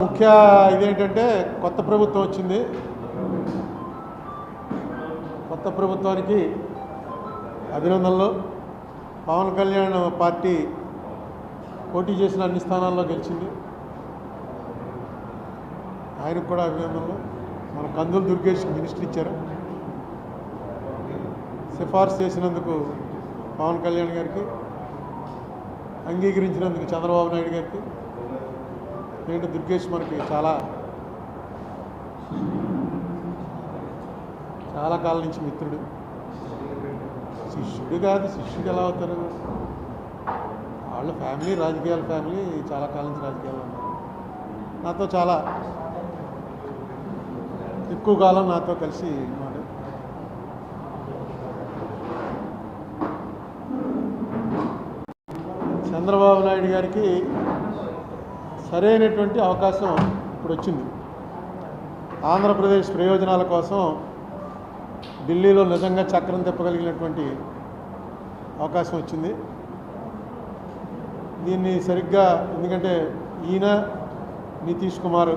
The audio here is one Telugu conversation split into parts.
ముఖ్య ఇదేంటంటే కొత్త ప్రభుత్వం వచ్చింది. కొత్త ప్రభుత్వానికి అభినందనలు. పవన్ కళ్యాణ్ పార్టీ పోటీ చేసిన అన్ని స్థానాల్లో గెలిచింది. ఆయనకు కూడా అభినందనలు. మన కందులు దుర్గేష్ మినిస్టర్ ఇచ్చారు. సిఫార్సు చేసినందుకు పవన్ కళ్యాణ్ గారికి, అంగీకరించినందుకు చంద్రబాబు నాయుడు గారికి. ఏంటంటే దుర్గేష్ మనకి చాలా కాలం నుంచి మిత్రుడు. శిష్యుడు కాదు, శిష్యుడు ఎలా అవుతారు? వాళ్ళ ఫ్యామిలీ రాజకీయాల ఫ్యామిలీ, చాలా కాలం నుంచి రాజకీయాలు ఉన్నారు. నాతో చాలా ఎక్కువ కాలం నాతో కలిసి ఉన్నారు. చంద్రబాబు నాయుడు గారికి సరైనటువంటి అవకాశం ఇప్పుడు వచ్చింది. ఆంధ్రప్రదేశ్ ప్రయోజనాల కోసం ఢిల్లీలో నిజంగా చక్రం తిప్పగలిగినటువంటి అవకాశం వచ్చింది. దీన్ని సరిగ్గా, ఎందుకంటే ఈయన నితీష్ కుమార్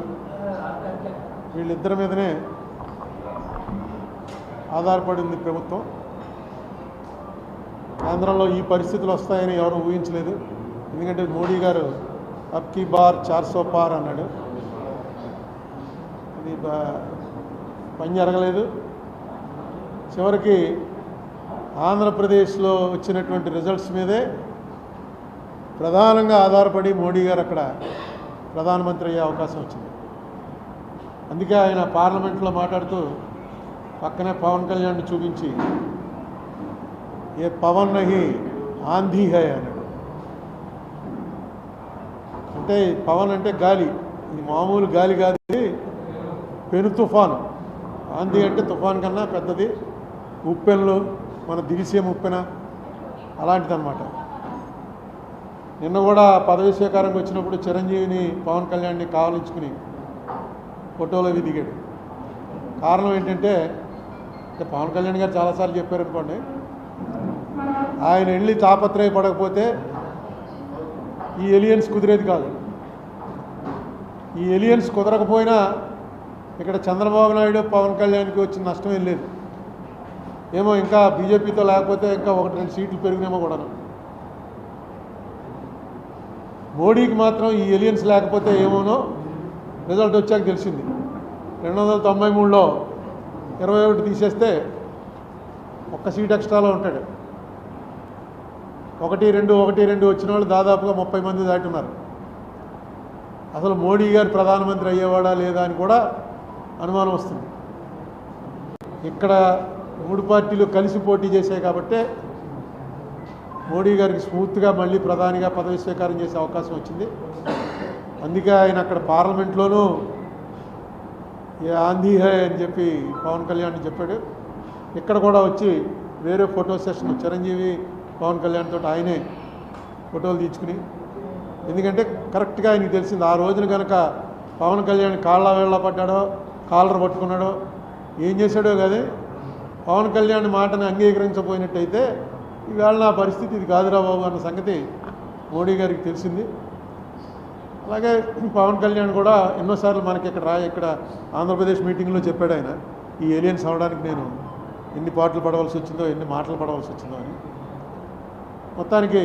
వీళ్ళిద్దరి మీదనే ఆధారపడింది ప్రభుత్వం. కేంద్రంలో ఈ పరిస్థితులు వస్తాయని ఎవరు ఊహించలేదు. ఎందుకంటే మోడీ గారు అబ్ కీ బార్ 400 పార్ అన్నాడు. అది పని జరగలేదు. చివరికి ఆంధ్రప్రదేశ్లో వచ్చినటువంటి రిజల్ట్స్ మీదే ప్రధానంగా ఆధారపడి మోడీ గారు అక్కడ ప్రధానమంత్రి అయ్యే అవకాశం వచ్చింది. అందుకే ఆయన పార్లమెంట్లో మాట్లాడుతూ పక్కనే పవన్ కళ్యాణ్ని చూపించి ఏ పవన్ నహి ఆంధీ హై అన్నాడు. అంటే పవన్ అంటే గాలి, ఇది మామూలు గాలి కాదు, పెను తుఫాను. ఆంధీ అంటే తుఫాన్ కన్నా పెద్దది. ఉప్పెన్లు, మన దివిసీమ ఉప్పెన అలాంటిదన్నమాట. నిన్న కూడా పదవి స్వీకారంకి వచ్చినప్పుడు చిరంజీవిని పవన్ కళ్యాణ్ని కావలించుకుని ఫోటోలో దిగాడు. కారణం ఏంటంటే పవన్ కళ్యాణ్ గారు చాలాసార్లు చెప్పారు అనుకోండి, ఆయన వెళ్ళి తాపత్రయపడకపోతే ఈ ఎలియన్స్ కుదిరేది కాదు. ఈ ఎలియన్స్ కుదరకపోయినా ఇక్కడ చంద్రబాబు నాయుడు పవన్ కళ్యాణ్కి వచ్చిన నష్టం ఏం లేదు. ఏమో ఇంకా బీజేపీతో లేకపోతే ఇంకా 1-2 సీట్లు పెరిగినేమో కూడాను. మోడీకి మాత్రం ఈ ఎలియన్స్ లేకపోతే ఏమోనో రిజల్ట్ వచ్చాక తెలిసింది. 293లో 21 తీసేస్తే ఒక్క సీట్ ఎక్స్ట్రాలో ఉంటాడు. 1-2 వచ్చిన వాళ్ళు దాదాపుగా 30 మంది దాటున్నారు. అసలు మోడీ గారు ప్రధానమంత్రి అయ్యేవాడా లేదా అని కూడా అనుమానం వస్తుంది. ఇక్కడ 3 పార్టీలు కలిసి పోటీ చేశాయి కాబట్టే మోడీ గారికి స్మూత్గా మళ్ళీ ప్రధానిగా పదవి స్వీకారం చేసే అవకాశం వచ్చింది. అందుకే ఆయన అక్కడ పార్లమెంట్లోనూ ఏ ఆంధీ హై అని చెప్పి పవన్ కళ్యాణ్ చెప్పాడు. ఇక్కడ కూడా వచ్చి వేరే ఫోటో సెషన్ చిరంజీవి పవన్ కళ్యాణ్ తోటి ఆయనే ఫోటోలు తీసుకుని, ఎందుకంటే కరెక్ట్గా ఆయనకి తెలిసింది ఆ రోజున కనుక పవన్ కళ్యాణ్ కాళ్ళ వేళ్ళ పడ్డాడో, కాలర్ పట్టుకున్నాడో, ఏం చేశాడో కానీ పవన్ కళ్యాణ్ మాటను అంగీకరించబోయినట్టయితే ఈవేళ నా పరిస్థితి ఇది కాదురా బాబు అన్న సంగతి మోడీ గారికి తెలిసింది. అలాగే పవన్ కళ్యాణ్ కూడా ఎన్నోసార్లు మనకి ఇక్కడ ఆంధ్రప్రదేశ్ మీటింగ్లో చెప్పాడు ఆయన, ఈ ఏలియన్స్ అవడానికి నేను ఎన్ని పాటలు పడవలసి వచ్చిందో, ఎన్ని మాటలు పడవలసి వచ్చిందో అని. మొత్తానికి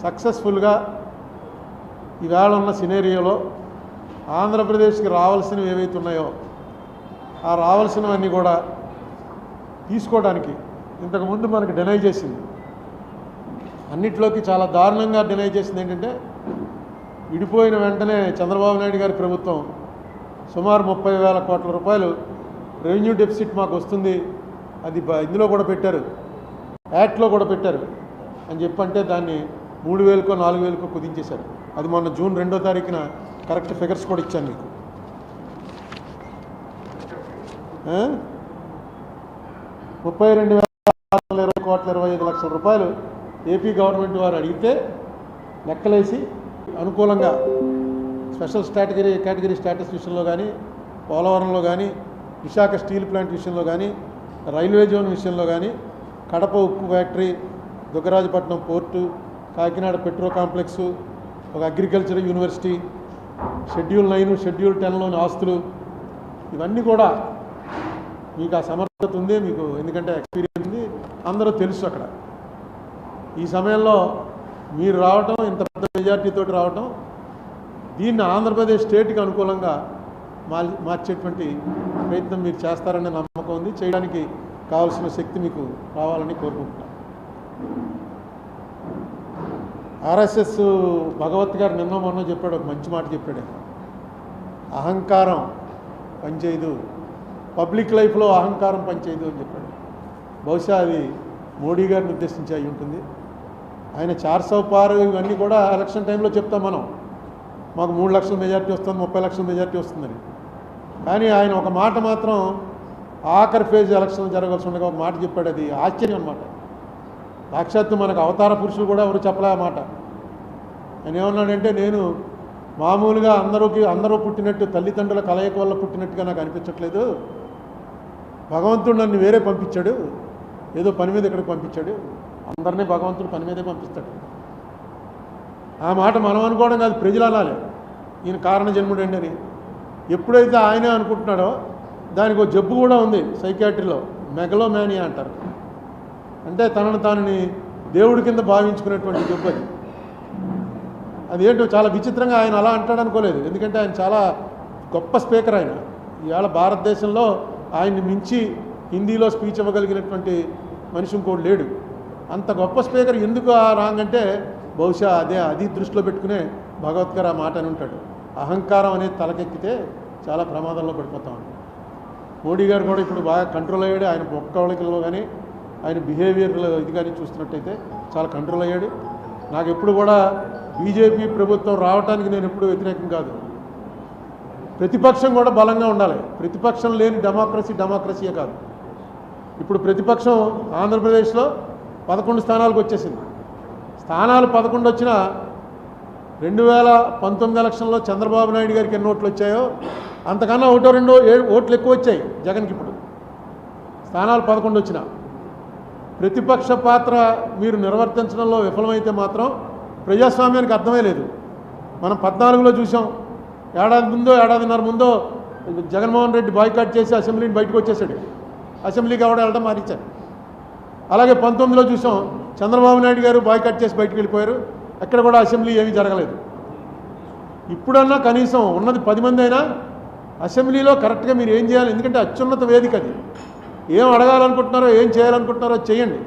సక్సెస్ఫుల్గా ఈవేళ ఉన్న సినేరియోలో ఆంధ్రప్రదేశ్కి రావాల్సినవి ఏవైతే ఉన్నాయో ఆ రావాల్సినవన్నీ కూడా తీసుకోవడానికి ఇంతకుముందు మనకు డినై చేసింది. అన్నిట్లోకి చాలా దారుణంగా డినై చేసింది ఏంటంటే, విడిపోయిన వెంటనే చంద్రబాబు నాయుడు గారి ప్రభుత్వం సుమారు 30,000 కోట్ల రూపాయలు రెవెన్యూ డెఫిసిట్ మాకు వస్తుంది, అది ఇందులో కూడా పెట్టారు, యాక్ట్లో కూడా పెట్టారు అని చెప్పంటే దాన్ని 3,000కో 4,000కో కుదించేశారు. అది మొన్న జూన్ 2వ తారీఖున కరెక్ట్ ఫిగర్స్ కూడా ఇచ్చాను మీకు. 32,620,25 రూపాయలు ఏపీ గవర్నమెంట్ వారు అడిగితే లెక్కలేసి అనుకూలంగా స్పెషల్ కేటగిరీ స్టేటస్ విషయంలో కానీ, పోలవరంలో కానీ, విశాఖ స్టీల్ ప్లాంట్ విషయంలో కానీ, రైల్వే జోన్ విషయంలో కానీ, కడప ఉక్కు factory, Dugarajapatnam port, Kakinada petro complex, ఒక అగ్రికల్చర్ యూనివర్సిటీ, షెడ్యూల్ 9, షెడ్యూల్ 10లోని ఆస్తులు ఇవన్నీ కూడా మీకు ఆ సమర్థత ఉంది, మీకు ఎందుకంటే ఎక్స్పీరియన్స్ ఉంది, అందరూ తెలుసు అక్కడ. ఈ సమయంలో మీరు రావటం, ఇంత పెద్ద మెజార్టీతో రావటం, దీన్ని ఆంధ్రప్రదేశ్ స్టేట్కి అనుకూలంగా మార్చేటువంటి ప్రయత్నం మీరు చేస్తారనే నమ్మకం ఉంది. చేయడానికి కావాల్సిన శక్తి మీకు రావాలని కోరుకుంటున్నాను. ఆర్ఎస్ఎస్ భగవత్ గారు నిన్న మొన్న చెప్పాడు, ఒక మంచి మాట చెప్పాడు. అహంకారం పనిచేయదు, పబ్లిక్ లైఫ్లో అహంకారం పనిచేయదు అని చెప్పాడు. బహుశా అది మోడీ గారిని ఉద్దేశించి అయి ఉంటుంది. ఆయన 400 పార్ ఇవన్నీ కూడా ఎలక్షన్ టైంలో చెప్తాం మనం, మాకు 3 లక్షల మెజార్టీ వస్తుంది, 30 లక్షల మెజార్టీ వస్తుందని. కానీ ఆయన ఒక మాట మాత్రం ఆఖరి ఫేజ్ ఎలక్షన్ జరగాల్సి ఉండగా ఒక మాట చెప్పాడు. అది ఆశ్చర్యం అన్నమాట. సాక్షాత్తు మనకు అవతార పురుషులు కూడా ఎవరు చెప్పలే ఆ మాట. ఆయన ఏమన్నాడంటే, నేను మామూలుగా అందరూ పుట్టినట్టు తల్లిదండ్రుల కలయిక వల్ల పుట్టినట్టుగా నాకు అనిపించట్లేదు, భగవంతుడు నన్ను వేరే పంపించాడు, ఏదో పని మీద ఇక్కడికి పంపించాడు, అందరినీ భగవంతుడు పని మీదే పంపిస్తాడు. ఆ మాట మనం అనుకోవడం కాదు, ప్రజలు అనాలి ఈయన కారణ జన్ముడండి అని. ఎప్పుడైతే ఆయనే అనుకుంటున్నాడో దానికి ఒక జబ్బు కూడా ఉంది సైకాట్రీలో, మెగలోమానియా అంటారు. అంటే తనని దేవుడి కింద భావించుకునేటువంటి జబ్బు అది. అదేంటో చాలా విచిత్రంగా ఆయన అలా అంటాడు అనుకోలేదు. ఎందుకంటే ఆయన చాలా గొప్ప స్పీకర్. ఆయన ఇవాళ భారతదేశంలో ఆయన్ని మించి హిందీలో స్పీచ్ ఇవ్వగలిగినటువంటి మనిషి ఇంకోటి లేడు. అంత గొప్ప స్పీకర్ ఎందుకు ఆ రాంగ్ అంటే బహుశా అది దృష్టిలో పెట్టుకునే భగవత్ గారు ఆ మాట అని ఉంటాడు. అహంకారం అనేది తలకెక్కితే చాలా ప్రమాదంలో పడిపోతాం. మోడీ గారు కూడా ఇప్పుడు బాగా కంట్రోల్ అయ్యాడు. ఆయన ఒక్కవళికల్లో కానీ ఆయన బిహేవియర్లో ఇది కానీ చూస్తున్నట్టయితే చాలా కంట్రోల్ అయ్యాడు. నాకు ఎప్పుడు కూడా బీజేపీ ప్రభుత్వం రావడానికి నేను ఎప్పుడు వ్యతిరేకం కాదు. ప్రతిపక్షం కూడా బలంగా ఉండాలి. ప్రతిపక్షం లేని డెమోక్రసీయే కాదు. ఇప్పుడు ప్రతిపక్షం ఆంధ్రప్రదేశ్లో 11 స్థానాలకు వచ్చేసింది. స్థానాలు 11 వచ్చినా 2019 ఎలక్షన్లో చంద్రబాబు నాయుడు గారికి ఎన్ని ఓట్లు వచ్చాయో అంతకన్నా 1-2 ఓట్లు ఎక్కువ వచ్చాయి జగన్కి. ఇప్పుడు స్థానాలు 11 వచ్చినా ప్రతిపక్ష పాత్ర మీరు నిర్వర్తించడంలో విఫలమైతే మాత్రం ప్రజాస్వామ్యానికి అర్థమే లేదు. మనం 14లో చూసాం. ఏడాదిన్నర ముందో జగన్మోహన్ రెడ్డి బాయ్కాట్ చేసి అసెంబ్లీని బయటకు వచ్చేసాడు. అసెంబ్లీకి ఎవడ వెళ్ళడం మారించారు. అలాగే 19లో చూసాం, చంద్రబాబు నాయుడు గారు బాయ్కాట్ చేసి బయటకు వెళ్ళిపోయారు. ఎక్కడ కూడా అసెంబ్లీ ఏమీ జరగలేదు. ఇప్పుడన్నా కనీసం ఉన్నది 10 మంది అయినా అసెంబ్లీలో కరెక్ట్గా మీరు ఏం చేయాలి, ఎందుకంటే అత్యున్నత వేదిక అది. ఏం అడగాలనుకుంటున్నారో ఏం చేయాలనుకుంటున్నారో చేయండి.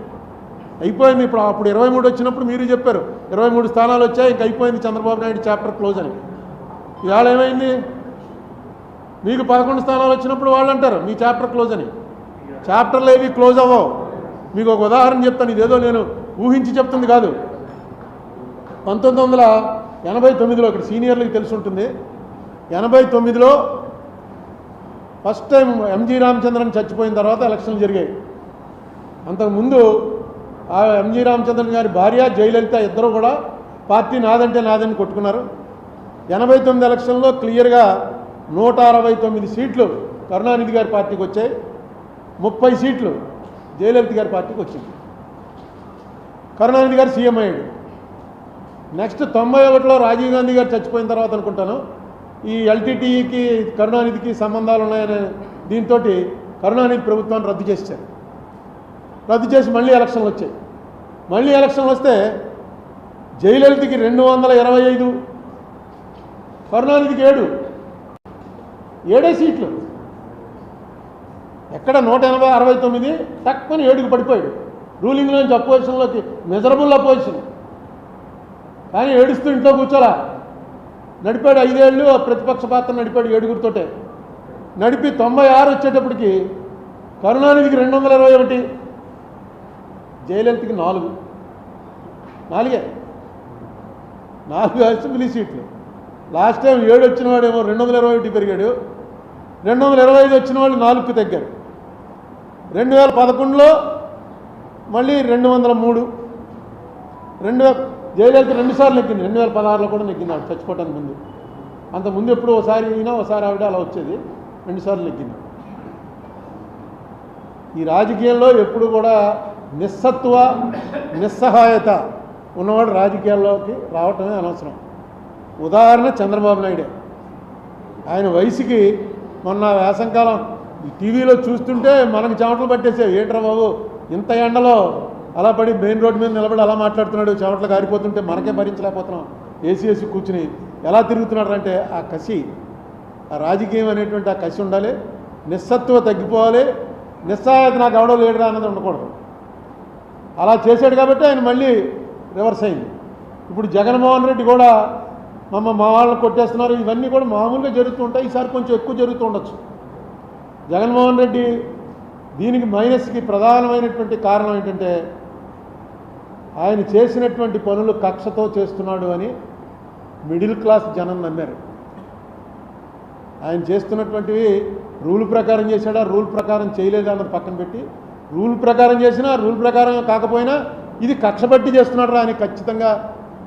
అయిపోయింది. ఇప్పుడు అప్పుడు 23 వచ్చినప్పుడు మీరు చెప్పారు 23 స్థానాలు వచ్చాయి, ఇంక అయిపోయింది చంద్రబాబు నాయుడు చాప్టర్ క్లోజ్ అని. ఇవాళ ఏమైంది? మీకు 11 స్థానాలు వచ్చినప్పుడు వాళ్ళు అంటారు మీ చాప్టర్ క్లోజ్ అని. చాప్టర్లు ఏవి క్లోజ్ అవ్వవు. మీకు ఒక ఉదాహరణ చెప్తాను. ఇదేదో నేను ఊహించి చెప్తుంది కాదు. 1989లో ఇక్కడ సీనియర్లకు తెలిసి ఉంటుంది. 89లో ఫస్ట్ టైం ఎంజీ రామచంద్రన్ చచ్చిపోయిన తర్వాత ఎలక్షన్లు జరిగాయి. అంతకుముందు ఆ ఎంజీ రామచంద్రన్ గారి భార్య జయలలిత ఇద్దరు కూడా పార్టీ నాదంటే నాదని కొట్టుకున్నారు. 89 ఎలక్షన్లో క్లియర్గా 169 సీట్లు కరుణానిధి గారి పార్టీకి వచ్చాయి, 30 సీట్లు జయలలిత గారి పార్టీకి వచ్చింది. కరుణానిధి గారు సీఎం అయ్యాడు. నెక్స్ట్ 91లో రాజీవ్ గాంధీ గారు చచ్చిపోయిన తర్వాత అనుకుంటాను ఈ ఎల్టీటీఈకి కరుణానిధికి సంబంధాలు ఉన్నాయనే దీంతో కరుణానిధి ప్రభుత్వాన్ని రద్దు చేశారు. రద్దు చేసి మళ్ళీ ఎలక్షన్లు వచ్చాయి. మళ్ళీ ఎలక్షన్లు వస్తే జయలలితకి 225, కరుణానిధికి 7 సీట్లు. ఎక్కడ 169 తక్కువ 7కి పడిపోయాడు. రూలింగ్లోంచి అపోజిషన్లోకి మెజరబుల్ అపోజిషన్. కానీ ఏడుస్తూ ఇంట్లో కూర్చోలా, నడిపాడు 5 ఏళ్ళు ప్రతిపక్ష పాత్ర నడిపాడు 7గురితోటే. నడిపి 96 వచ్చేటప్పటికి కరుణానిధికి 221, జయలలితకి 4 అసెంబ్లీ సీట్లు. లాస్ట్ టైం 7 వచ్చిన వాడేమో 221 పెరిగాడు, 225 వచ్చిన వాళ్ళు 4కు తగ్గారు. 2011లో మళ్ళీ 203. జయలలిత 2 సార్లు నెగ్గింది. 2016లో కూడా నెగ్గింది ఆవిడ చచ్చిపోవటానికి ముందు. అంతకుముందు ఎప్పుడు ఒకసారి ఈయన ఒకసారి ఆవిడ అలా వచ్చేది. 2 సార్లు నెగ్గింది. ఈ రాజకీయాల్లో ఎప్పుడు కూడా నిస్సహాయత ఉన్నవాడు రాజకీయాల్లోకి రావటమే అనవసరం. ఉదాహరణ చంద్రబాబు నాయుడే. ఆయన వయసుకి మొన్న వేసంకాలం టీవీలో చూస్తుంటే మనకు చెమటలు పట్టేసావు. ఏంట్రా బాబు ఇంత ఎండలో అలా పడి మెయిన్ రోడ్డు మీద నిలబడి అలా మాట్లాడుతున్నాడు, చెమటలు కారిపోతుంటే మనకే భరించలేకపోతున్నాం. ఏసీ కూర్చుని ఎలా తిరుగుతున్నాడు అంటే ఆ కసి, ఆ రాజకీయం అనేటువంటి ఆ కసి ఉండాలి. నిస్సత్వ తగ్గిపోవాలి. నిస్సహాయత నాకు ఎవడో లేడురా అన్నది ఉండకూడదు. అలా చేశాడు కాబట్టి ఆయన మళ్ళీ రివర్స్ అయింది. ఇప్పుడు జగన్మోహన్ రెడ్డి కూడా మా వాళ్ళని కొట్టేస్తున్నారు, ఇవన్నీ కూడా మామూలుగా జరుగుతూ ఉంటాయి. ఈసారి కొంచెం ఎక్కువ జరుగుతూ ఉండొచ్చు. జగన్మోహన్ రెడ్డి దీనికి మైనస్కి ప్రధానమైనటువంటి కారణం ఏంటంటే ఆయన చేసినటువంటి పనులు కక్షతో చేస్తున్నాడు అని మిడిల్ క్లాస్ జనం నమ్మారు. ఆయన చేస్తున్నటువంటివి రూల్ ప్రకారం చేశాడా, రూల్ ప్రకారం చేయలేదా అన్నది పక్కన పెట్టి, రూల్ ప్రకారం చేసినా రూల్ ప్రకారం కాకపోయినా ఇది కక్ష బట్టి చేస్తున్నాడు అని ఖచ్చితంగా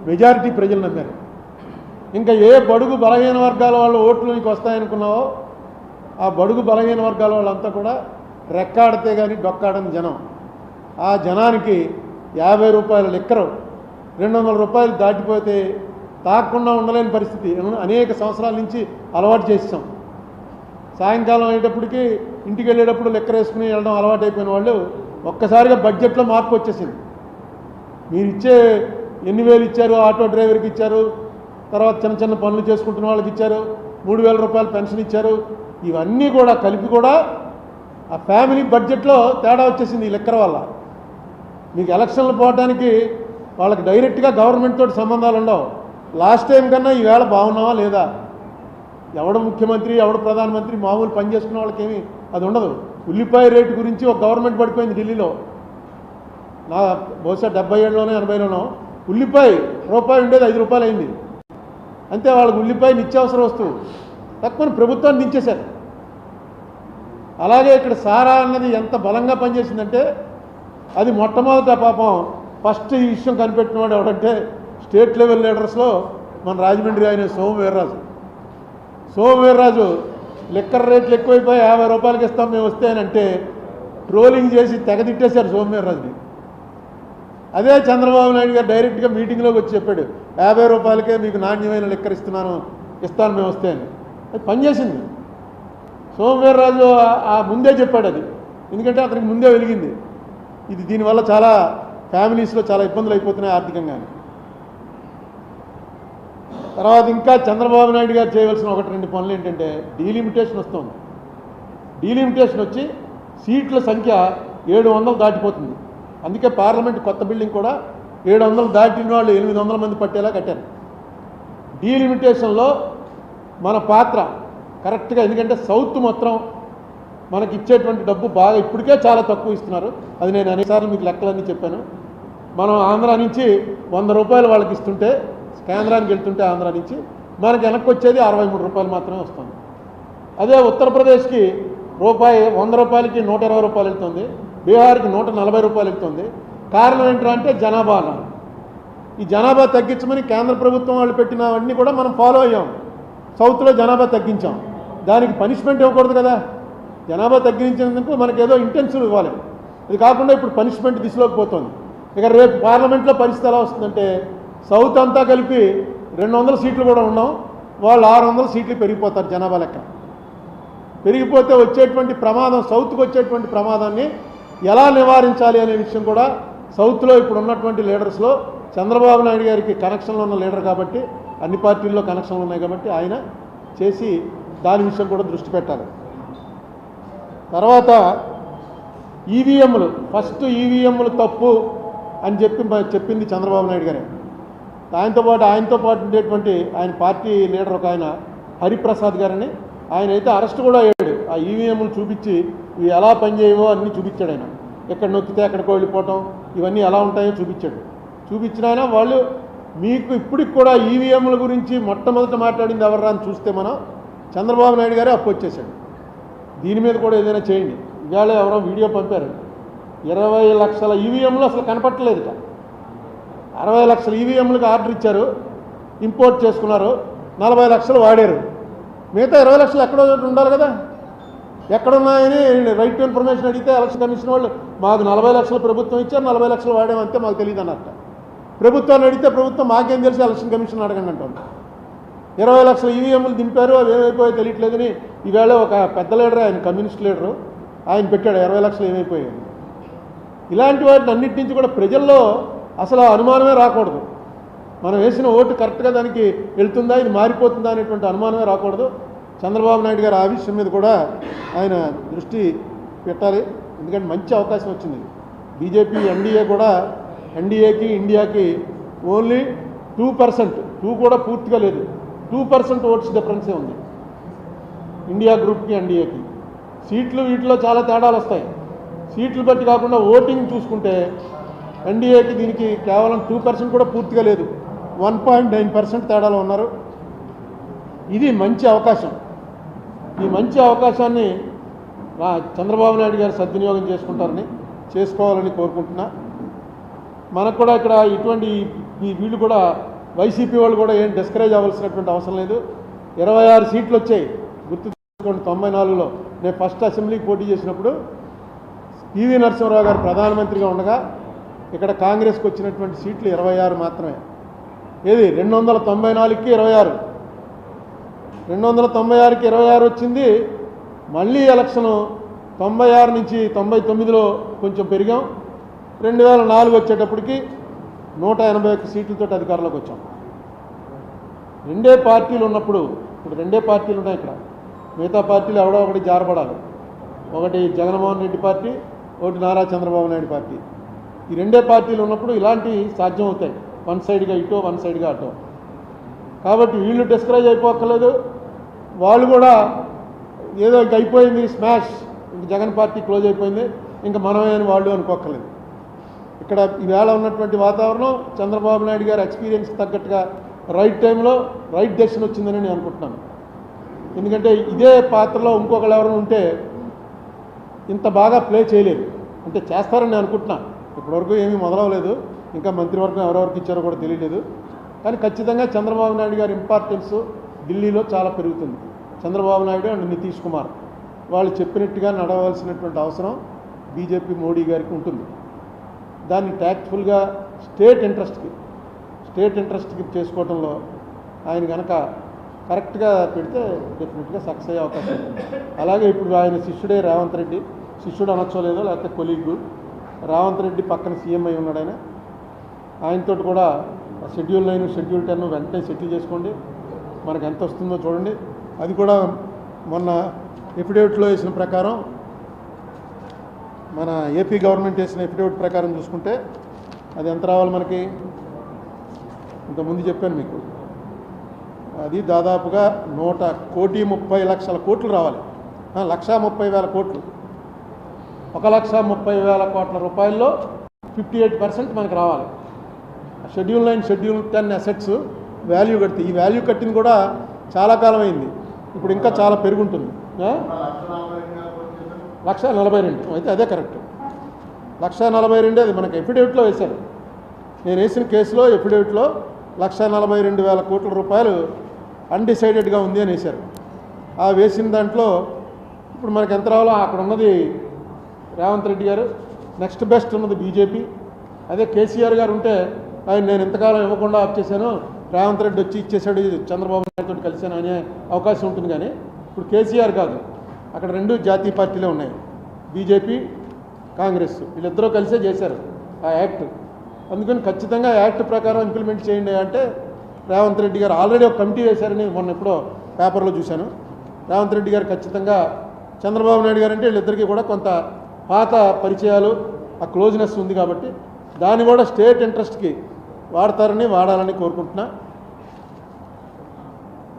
మెజారిటీ ప్రజలు నమ్మారు. ఇంకా ఏ బడుగు బలహీన వర్గాల వాళ్ళు ఓట్లు నీకు వస్తాయనుకున్నావో ఆ బడుగు బలహీన వర్గాల వాళ్ళంతా కూడా రెక్కాడితే కానీ డొక్కాడని జనం. ఆ జనానికి 50 రూపాయల లిక్కరు 200 రూపాయలు దాటిపోతే తాగకుండా ఉండలేని పరిస్థితి అనేక సంవత్సరాల నుంచి అలవాటు చేసాం. సాయంకాలం అయ్యేటప్పటికి ఇంటికి వెళ్ళేటప్పుడు లిక్కర్ వేసుకుని వెళ్ళడం అలవాటు అయిపోయిన వాళ్ళు ఒక్కసారిగా బడ్జెట్లో మార్పు వచ్చేసింది. మీరు ఇచ్చే ఎన్ని వేలు ఇచ్చారు, ఆటో డ్రైవర్కి ఇచ్చారు, తర్వాత చిన్న చిన్న పనులు చేసుకుంటున్న వాళ్ళకి ఇచ్చారు, 3000 రూపాయలు పెన్షన్ ఇచ్చారు, ఇవన్నీ కూడా కలిపి కూడా ఆ ఫ్యామిలీ బడ్జెట్లో తేడా వచ్చేసింది ఈ లిక్కర్ వల్ల. మీకు ఎలక్షన్లు పోవడానికి వాళ్ళకి డైరెక్ట్గా గవర్నమెంట్ తోటి సంబంధాలు ఉండవు. లాస్ట్ టైం కన్నా ఈవేళ బాగున్నావా లేదా, ఎవడు ముఖ్యమంత్రి ఎవడు ప్రధానమంత్రి, మామూలు పని చేసుకున్న వాళ్ళకేమీ అది ఉండదు. ఉల్లిపాయ రేటు గురించి ఒక గవర్నమెంట్ పడిపోయింది ఢిల్లీలో. నా బహుశా 70 80లోనో ఉల్లిపాయ రూపాయి ఉండేది 5 రూపాయలు అయింది. అంతే, వాళ్ళకి ఉల్లిపాయ నిత్యావసర వస్తువు తక్కువ ప్రభుత్వాన్ని దించేశారు. అలాగే ఇక్కడ సారా అన్నది ఎంత బలంగా పనిచేసిందంటే అది మొట్టమొదట పాపం ఫస్ట్ ఈ విషయం కనిపెట్టినవాడు ఎవడంటే స్టేట్ లెవెల్ లీడర్స్లో మన రాజమండ్రి ఆయన సోమవీర్రాజు లిక్కర్ రేట్లు ఎక్కువైపోయి 50 రూపాయలకి ఇస్తాం మేము వస్తే అని అంటే ట్రోలింగ్ చేసి తెగదిట్టేశారు సోమవీర్రాజుని. అదే చంద్రబాబు నాయుడు గారు డైరెక్ట్గా మీటింగ్లోకి వచ్చి చెప్పాడు 50 రూపాయలకే మీకు నాణ్యమైన లిక్కర్ ఇస్తాను మేము వస్తే అని. అది పనిచేసింది. సోమవీర్రాజు ఆ ముందే చెప్పాడు అది, ఎందుకంటే అతనికి ముందే వెలిగింది. ఇది దీనివల్ల చాలా ఫ్యామిలీస్లో చాలా ఇబ్బందులు అయిపోతున్నాయి ఆర్థికంగా. తర్వాత ఇంకా చంద్రబాబు నాయుడు గారు చేయవలసిన 1-2 పనులు ఏంటంటే డీలిమిటేషన్ వస్తుంది. డీలిమిటేషన్ వచ్చి సీట్ల సంఖ్య 700 దాటిపోతుంది. అందుకే పార్లమెంట్ కొత్త బిల్డింగ్ కూడా 700 దాటిన వాళ్ళు 800 మంది పట్టేలా కట్టారు. డీలిమిటేషన్లో మన పాత్ర కరెక్ట్గా, ఎందుకంటే సౌత్ మొత్తం మనకి ఇచ్చేటువంటి డబ్బు బాగా ఇప్పటికే చాలా తక్కువ ఇస్తున్నారు. అది నేను అనేకసార్లు మీకు లెక్కలన్నీ చెప్పాను. మనం ఆంధ్ర నుంచి 100 రూపాయలు వాళ్ళకి ఇస్తుంటే, కేంద్రానికి వెళ్తుంటే ఆంధ్ర నుంచి మనకి వెనక్కి వచ్చేది 63 రూపాయలు మాత్రమే వస్తుంది. అదే ఉత్తరప్రదేశ్కి 100 రూపాయలకి 120 రూపాయలు వెళ్తుంది, బీహార్కి 140 రూపాయలు వెళ్తుంది. కారణం ఏంటంటే జనాభా. ఈ జనాభా తగ్గించమని కేంద్ర ప్రభుత్వం వాళ్ళు పెట్టినవన్నీ కూడా మనం ఫాలో అయ్యాం. సౌత్లో జనాభా తగ్గించాం, దానికి పనిష్మెంట్ ఇవ్వకూడదు కదా. జనాభా తగ్గించినందుకు మనకి ఏదో ఇంటెన్సివ్ ఇవ్వాలి. అది కాకుండా ఇప్పుడు పనిష్మెంట్ దిశలోకి పోతుంది. ఇక రేపు పార్లమెంట్లో పరిస్థితి ఎలా వస్తుందంటే సౌత్ అంతా కలిపి 200 సీట్లు కూడా ఉన్నాం, వాళ్ళు 600 సీట్లు పెరిగిపోతారు జనాభా లెక్క. పెరిగిపోతే వచ్చేటువంటి ప్రమాదం, సౌత్కి వచ్చేటువంటి ప్రమాదాన్ని ఎలా నివారించాలి అనే విషయం కూడా సౌత్లో ఇప్పుడు ఉన్నటువంటి లీడర్స్లో చంద్రబాబు నాయుడు గారికి కనెక్షన్లు ఉన్న లీడర్ కాబట్టి, అన్ని పార్టీల్లో కనెక్షన్లు ఉన్నాయి కాబట్టి ఆయన చేసి దాని విషయం కూడా దృష్టి పెట్టాలి. తర్వాత ఈవీఎంలు, ఫస్ట్ ఈవీఎంలు తప్పు అని చెప్పింది చంద్రబాబు నాయుడు గారే. ఆయనతో పాటు ఉండేటువంటి ఆయన పార్టీ లీడర్ ఒక ఆయన హరిప్రసాద్ గారని, ఆయన అయితే అరెస్ట్ కూడా అయ్యాడు. ఆ ఈవీఎంలు చూపించి ఇవి ఎలా పనిచేయవో అన్నీ చూపించాడు. ఆయన ఎక్కడ నొక్కితే ఎక్కడికో వెళ్ళిపోవటం, ఇవన్నీ ఎలా ఉంటాయో చూపించాడు. చూపించిన ఆయన వాళ్ళు మీకు ఇప్పటికి కూడా ఈవీఎంల గురించి మొట్టమొదట మాట్లాడింది ఎవర్రా అని చూస్తే మనం చంద్రబాబు నాయుడు గారే అప్పు వచ్చేసాడు. దీని మీద కూడా ఏదైనా చేయండి. ఇవాళ ఎవరో వీడియో పంపారు, 20 లక్షల ఈవీఎంలు అసలు కనపట్టలేదుట. 60 లక్షల ఈవీఎంలకు ఆర్డర్ ఇచ్చారు, ఇంపోర్ట్ చేసుకున్నారు, 40 లక్షలు వాడారు. మిగతా 20 లక్షలు ఎక్కడో ఉండాలి కదా. ఎక్కడున్నాయని రైట్ టు ఇన్ఫర్మేషన్ అడిగితే ఎలక్షన్ కమిషన్ వాళ్ళు మాకు 40 లక్షలు ప్రభుత్వం ఇచ్చారు, 40 లక్షలు వాడామంతే మాకు తెలియదు అన్నట్ట. ప్రభుత్వాన్ని అడిగితే ప్రభుత్వం మాకేం తెలిసి ఎలక్షన్ కమిషన్ అడగండి అంటుంది. 20 లక్షల ఈవీఎంలు దింపారు, అవి ఏమైపోయాయో తెలియట్లేదని ఈవేళ ఒక పెద్ద లీడర్, ఆయన కమ్యూనిస్ట్ లీడరు, ఆయన పెట్టాడు 20 లక్షలు ఏమైపోయాయి. ఇలాంటి వాటిని అన్నిటి నుంచి కూడా ప్రజల్లో అసలు అనుమానమే రాకూడదు. మనం వేసిన ఓటు కరెక్ట్గా దానికి వెళ్తుందా, ఇది మారిపోతుందా అనేటువంటి అనుమానమే రాకూడదు. చంద్రబాబు నాయుడు గారు ఆ విషయం మీద కూడా ఆయన దృష్టి పెట్టాలి. ఎందుకంటే మంచి అవకాశం వచ్చింది. బీజేపీ ఎన్డీఏ కూడా, ఎన్డీఏకి ఇండియాకి ఓన్లీ 2%, 2 కూడా పూర్తిగా లేదు, 2% ఓట్స్ డిఫరెన్సే ఉంది ఇండియా గ్రూప్కి ఎన్డీఏకి. సీట్లు వీటిలో చాలా తేడాలు వస్తాయి. సీట్లు బట్టి కాకుండా ఓటింగ్ చూసుకుంటే ఎన్డీఏకి దీనికి కేవలం 2% కూడా పూర్తిగా లేదు, 1.9% తేడాలో ఉన్నారు. ఇది మంచి అవకాశం. ఈ మంచి అవకాశాన్ని చంద్రబాబు నాయుడు గారు సద్వినియోగం చేసుకోవాలని కోరుకుంటున్నా. మనకు కూడా ఇక్కడ ఇటువంటి వీళ్ళు కూడా వైసీపీ వాళ్ళు కూడా ఏం డిస్కరేజ్ అవ్వాల్సినటువంటి అవసరం లేదు. 26 సీట్లు వచ్చాయి గుర్తు చేసుకోండి. 94లో నేను ఫస్ట్ అసెంబ్లీకి పోటీ చేసినప్పుడు పివి నరసింహరావు గారు ప్రధానమంత్రిగా ఉండగా ఇక్కడ కాంగ్రెస్కి వచ్చినటువంటి సీట్లు 26 మాత్రమే. ఏది 294కి 26, 296కి 26 వచ్చింది. మళ్ళీ ఎలక్షను 96 నుంచి 99లో కొంచెం పెరిగాం. 2004 వచ్చేటప్పటికి 181 సీట్లతో అధికారంలోకి వచ్చాం. రెండే పార్టీలు ఉన్నప్పుడు, ఇప్పుడు రెండే పార్టీలు ఉన్నాయి ఇక్కడ, మిగతా పార్టీలు ఎవడో ఒకటి జారపడాలి. ఒకటి జగన్మోహన్ రెడ్డి పార్టీ, ఒకటి నారా చంద్రబాబు నాయుడు పార్టీ. ఈ రెండే పార్టీలు ఉన్నప్పుడు ఇలాంటివి సాధ్యం అవుతాయి, వన్ సైడ్గా ఇటో వన్ సైడ్గా అటో. కాబట్టి వీళ్ళు డిస్కరేజ్ అయిపోక్కర్లేదు. వాళ్ళు కూడా ఏదో ఇంక అయిపోయింది, స్మాష్, ఇంక జగన్ పార్టీ క్లోజ్ అయిపోయింది, ఇంకా మనమే అని వాళ్ళు అనుకోక్కర్లేదు. ఇక్కడ ఈవేళ ఉన్నటువంటి వాతావరణం చంద్రబాబు నాయుడు గారి ఎక్స్పీరియన్స్కి తగ్గట్టుగా రైట్ టైంలో రైట్ డెసిషన్ వచ్చిందని నేను అనుకుంటున్నాను. ఎందుకంటే ఇదే పాత్రలో ఇంకొకళ్ళు ఎవరైనా ఉంటే ఇంత బాగా ప్లే చేయలేదు. అంటే చేస్తారని నేను అనుకుంటున్నా. ఇప్పటివరకు ఏమీ మొదలవలేదు, ఇంకా మంత్రివర్గం ఎవరెవరికి ఇచ్చారో కూడా తెలియలేదు. కానీ ఖచ్చితంగా చంద్రబాబు నాయుడు గారి ఇంపార్టెన్స్ ఢిల్లీలో చాలా పెరుగుతుంది. చంద్రబాబు నాయుడు అండ్ నితీష్ కుమార్ వాళ్ళు చెప్పినట్టుగా నడవలసినటువంటి అవసరం బీజేపీ మోడీ గారికి ఉంటుంది. దాన్ని ట్యాక్ట్ఫుల్గా స్టేట్ ఇంట్రెస్ట్కి చేసుకోవడంలో ఆయన కనుక కరెక్ట్గా పెడితే డెఫినెట్గా సక్సెస్ అయ్యే అవకాశం ఉంటుంది. అలాగే ఇప్పుడు ఆయన శిష్యుడే రేవంత్ రెడ్డి, శిష్యుడు అనొచ్చలేదో లేకపోతే కొలీగు రేవంత్ రెడ్డి పక్కన సీఎం అయి ఉన్నాడు. ఆయనతో కూడా షెడ్యూల్ 9, షెడ్యూల్ 10 వెంటనే సెటిల్ చేసుకోండి. మనకు ఎంత వస్తుందో చూడండి. అది కూడా మొన్న ఎఫిడేవిట్లో వేసిన ప్రకారం, మన ఏపీ గవర్నమెంట్ వేసిన ఎఫిడేవిట్ ప్రకారం చూసుకుంటే అది ఎంత రావాలి మనకి, ఇంతకుముందు చెప్పాను మీకు, అది దాదాపుగా 1,30,00,000 కోట్లు రావాలి. 1,30,000 కోట్లు, 1,30,000 కోట్ల రూపాయల్లో 58% మనకు రావాలి. షెడ్యూల్ 9, షెడ్యూల్ 10 అసెట్స్ వాల్యూ కడితే, ఈ వాల్యూ కట్టింది కూడా చాలా కాలం అయింది, ఇప్పుడు ఇంకా చాలా పెరుగుంటుంది. 1,42,000 అయితే అదే కరెక్ట్. 1,42,000 అది మనకు ఎఫిడేవిట్లో వేశారు. నేను వేసిన కేసులో ఎఫిడేవిట్లో 1,42,000 కోట్ల రూపాయలు అన్డిసైడెడ్గా ఉంది అని వేశారు. ఆ వేసిన దాంట్లో ఇప్పుడు మనకు ఎంత రావాలో అక్కడ ఉన్నది రేవంత్ రెడ్డి గారు, నెక్స్ట్ బెస్ట్ ఉన్నది బీజేపీ. అదే కేసీఆర్ గారు ఉంటే ఆయన నేను ఇంతకాలం ఇవ్వకుండా ఆప్ చేశాను, రేవంత్ రెడ్డి వచ్చి ఇచ్చేసాడు, చంద్రబాబు నాయుడుతో కలిశాను అనే అవకాశం ఉంటుంది. కానీ ఇప్పుడు కేసీఆర్ కాదు, అక్కడ 2 జాతీయ పార్టీలే ఉన్నాయి, బీజేపీ కాంగ్రెస్, వీళ్ళిద్దరూ కలిసే చేశారు ఆ యాక్ట్. అందుకని ఖచ్చితంగా యాక్ట్ ప్రకారం ఇంప్లిమెంట్ చేయండి అంటే రేవంత్ రెడ్డి గారు ఆల్రెడీ ఒక కమిటీ వేశారని మొన్న ఎప్పుడో పేపర్లో చూశాను. రేవంత్ రెడ్డి గారు ఖచ్చితంగా చంద్రబాబు నాయుడు గారు అంటే వీళ్ళిద్దరికీ కూడా కొంత పాత పరిచయాలు, ఆ క్లోజ్నెస్ ఉంది కాబట్టి దాన్ని కూడా స్టేట్ ఇంట్రెస్ట్కి వాడాలని కోరుకుంటున్నా.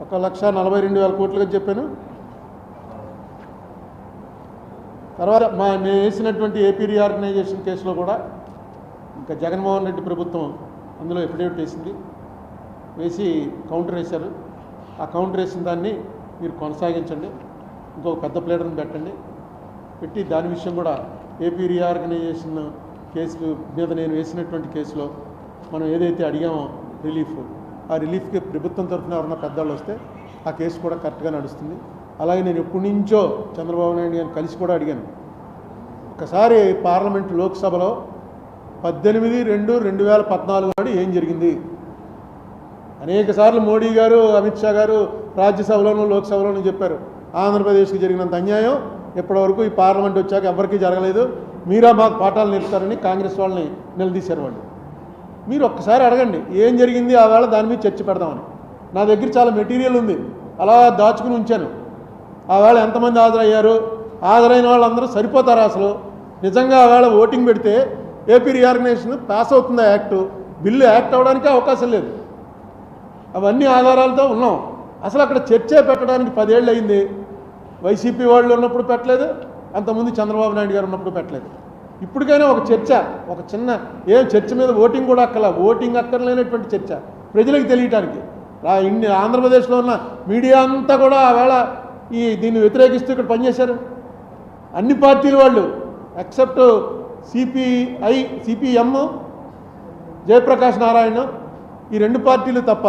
1,42,000 కోట్లుగా చెప్పాను. తర్వాత నేను వేసినటువంటి ఏపీ రీఆర్గనైజేషన్ కేసులో కూడా ఇంకా జగన్మోహన్ రెడ్డి ప్రభుత్వం అందులో ఎఫిడేవిట్ వేసి కౌంటర్ వేశారు. ఆ కౌంటర్ వేసిన దాన్ని మీరు కొనసాగించండి, ఇంకొక పెద్ద ప్లేటర్ని పెట్టి దాని విషయం కూడా ఏపీ రీఆర్గనైజేషన్ కేసు మీద నేను వేసినటువంటి కేసులో మనం ఏదైతే అడిగామో ఆ రిలీఫ్కి ప్రభుత్వం తరఫున ఎవరన్నా పెద్దవాళ్ళు వస్తే ఆ కేసు కూడా కరెక్ట్గా నడుస్తుంది. అలాగే నేను ఎప్పటి నుంచో చంద్రబాబు నాయుడు గారిని కలిసి కూడా అడిగాను. ఒకసారి పార్లమెంట్ లోక్సభలో 18/2/2014 నాడు ఏం జరిగింది, అనేక సార్లు మోడీ గారు అమిత్ షా గారు రాజ్యసభలోనూ లోక్సభలోనూ చెప్పారు, ఆంధ్రప్రదేశ్కి జరిగినంత అన్యాయం ఇప్పటివరకు ఈ పార్లమెంట్ వచ్చాక ఎవరికీ జరగలేదు, మీరా మాకు పాఠాలు నేర్పుతారని కాంగ్రెస్ వాళ్ళని నిలదీశారు వాళ్ళు. మీరు ఒక్కసారి అడగండి ఏం జరిగింది ఆ వేళ, దాని మీద చర్చ పెడదామని. నా దగ్గర చాలా మెటీరియల్ ఉంది, అలా దాచుకుని ఉంచాను. ఆ వేళ ఎంతమంది హాజరయ్యారు, హాజరైన వాళ్ళందరూ సరిపోతారా అసలు? నిజంగా ఆ వేళ ఓటింగ్ పెడితే ఏపీ రీఆర్గనైజేషన్ పాస్ అవుతుందా యాక్టు, బిల్లు యాక్ట్ అవ్వడానికి అవకాశం లేదు. అవన్నీ ఆధారాలతో ఉన్నాం. అసలు అక్కడ చర్చే పెట్టడానికి 10 ఏళ్ళు అయింది. వైసీపీ వాళ్ళు ఉన్నప్పుడు పెట్టలేదు, అంతకుముందు చంద్రబాబు నాయుడు గారు ఉన్నప్పుడు పెట్టలేదు. ఇప్పటికైనా ఒక చర్చ, ఒక చిన్న చర్చ మీద ఓటింగ్ కూడా ఓటింగ్ అక్కర్లేనటువంటి చర్చ ప్రజలకు తెలియటానికి. ఇన్ని ఆంధ్రప్రదేశ్లో ఉన్న మీడియా అంతా కూడా ఆవేళ దీన్ని వ్యతిరేకిస్తూ ఇక్కడ పనిచేశారు. అన్ని పార్టీల వాళ్ళు ఎక్సెప్ట్ సిపిఎం, జయప్రకాష్ నారాయణ, ఈ 2 పార్టీలు తప్ప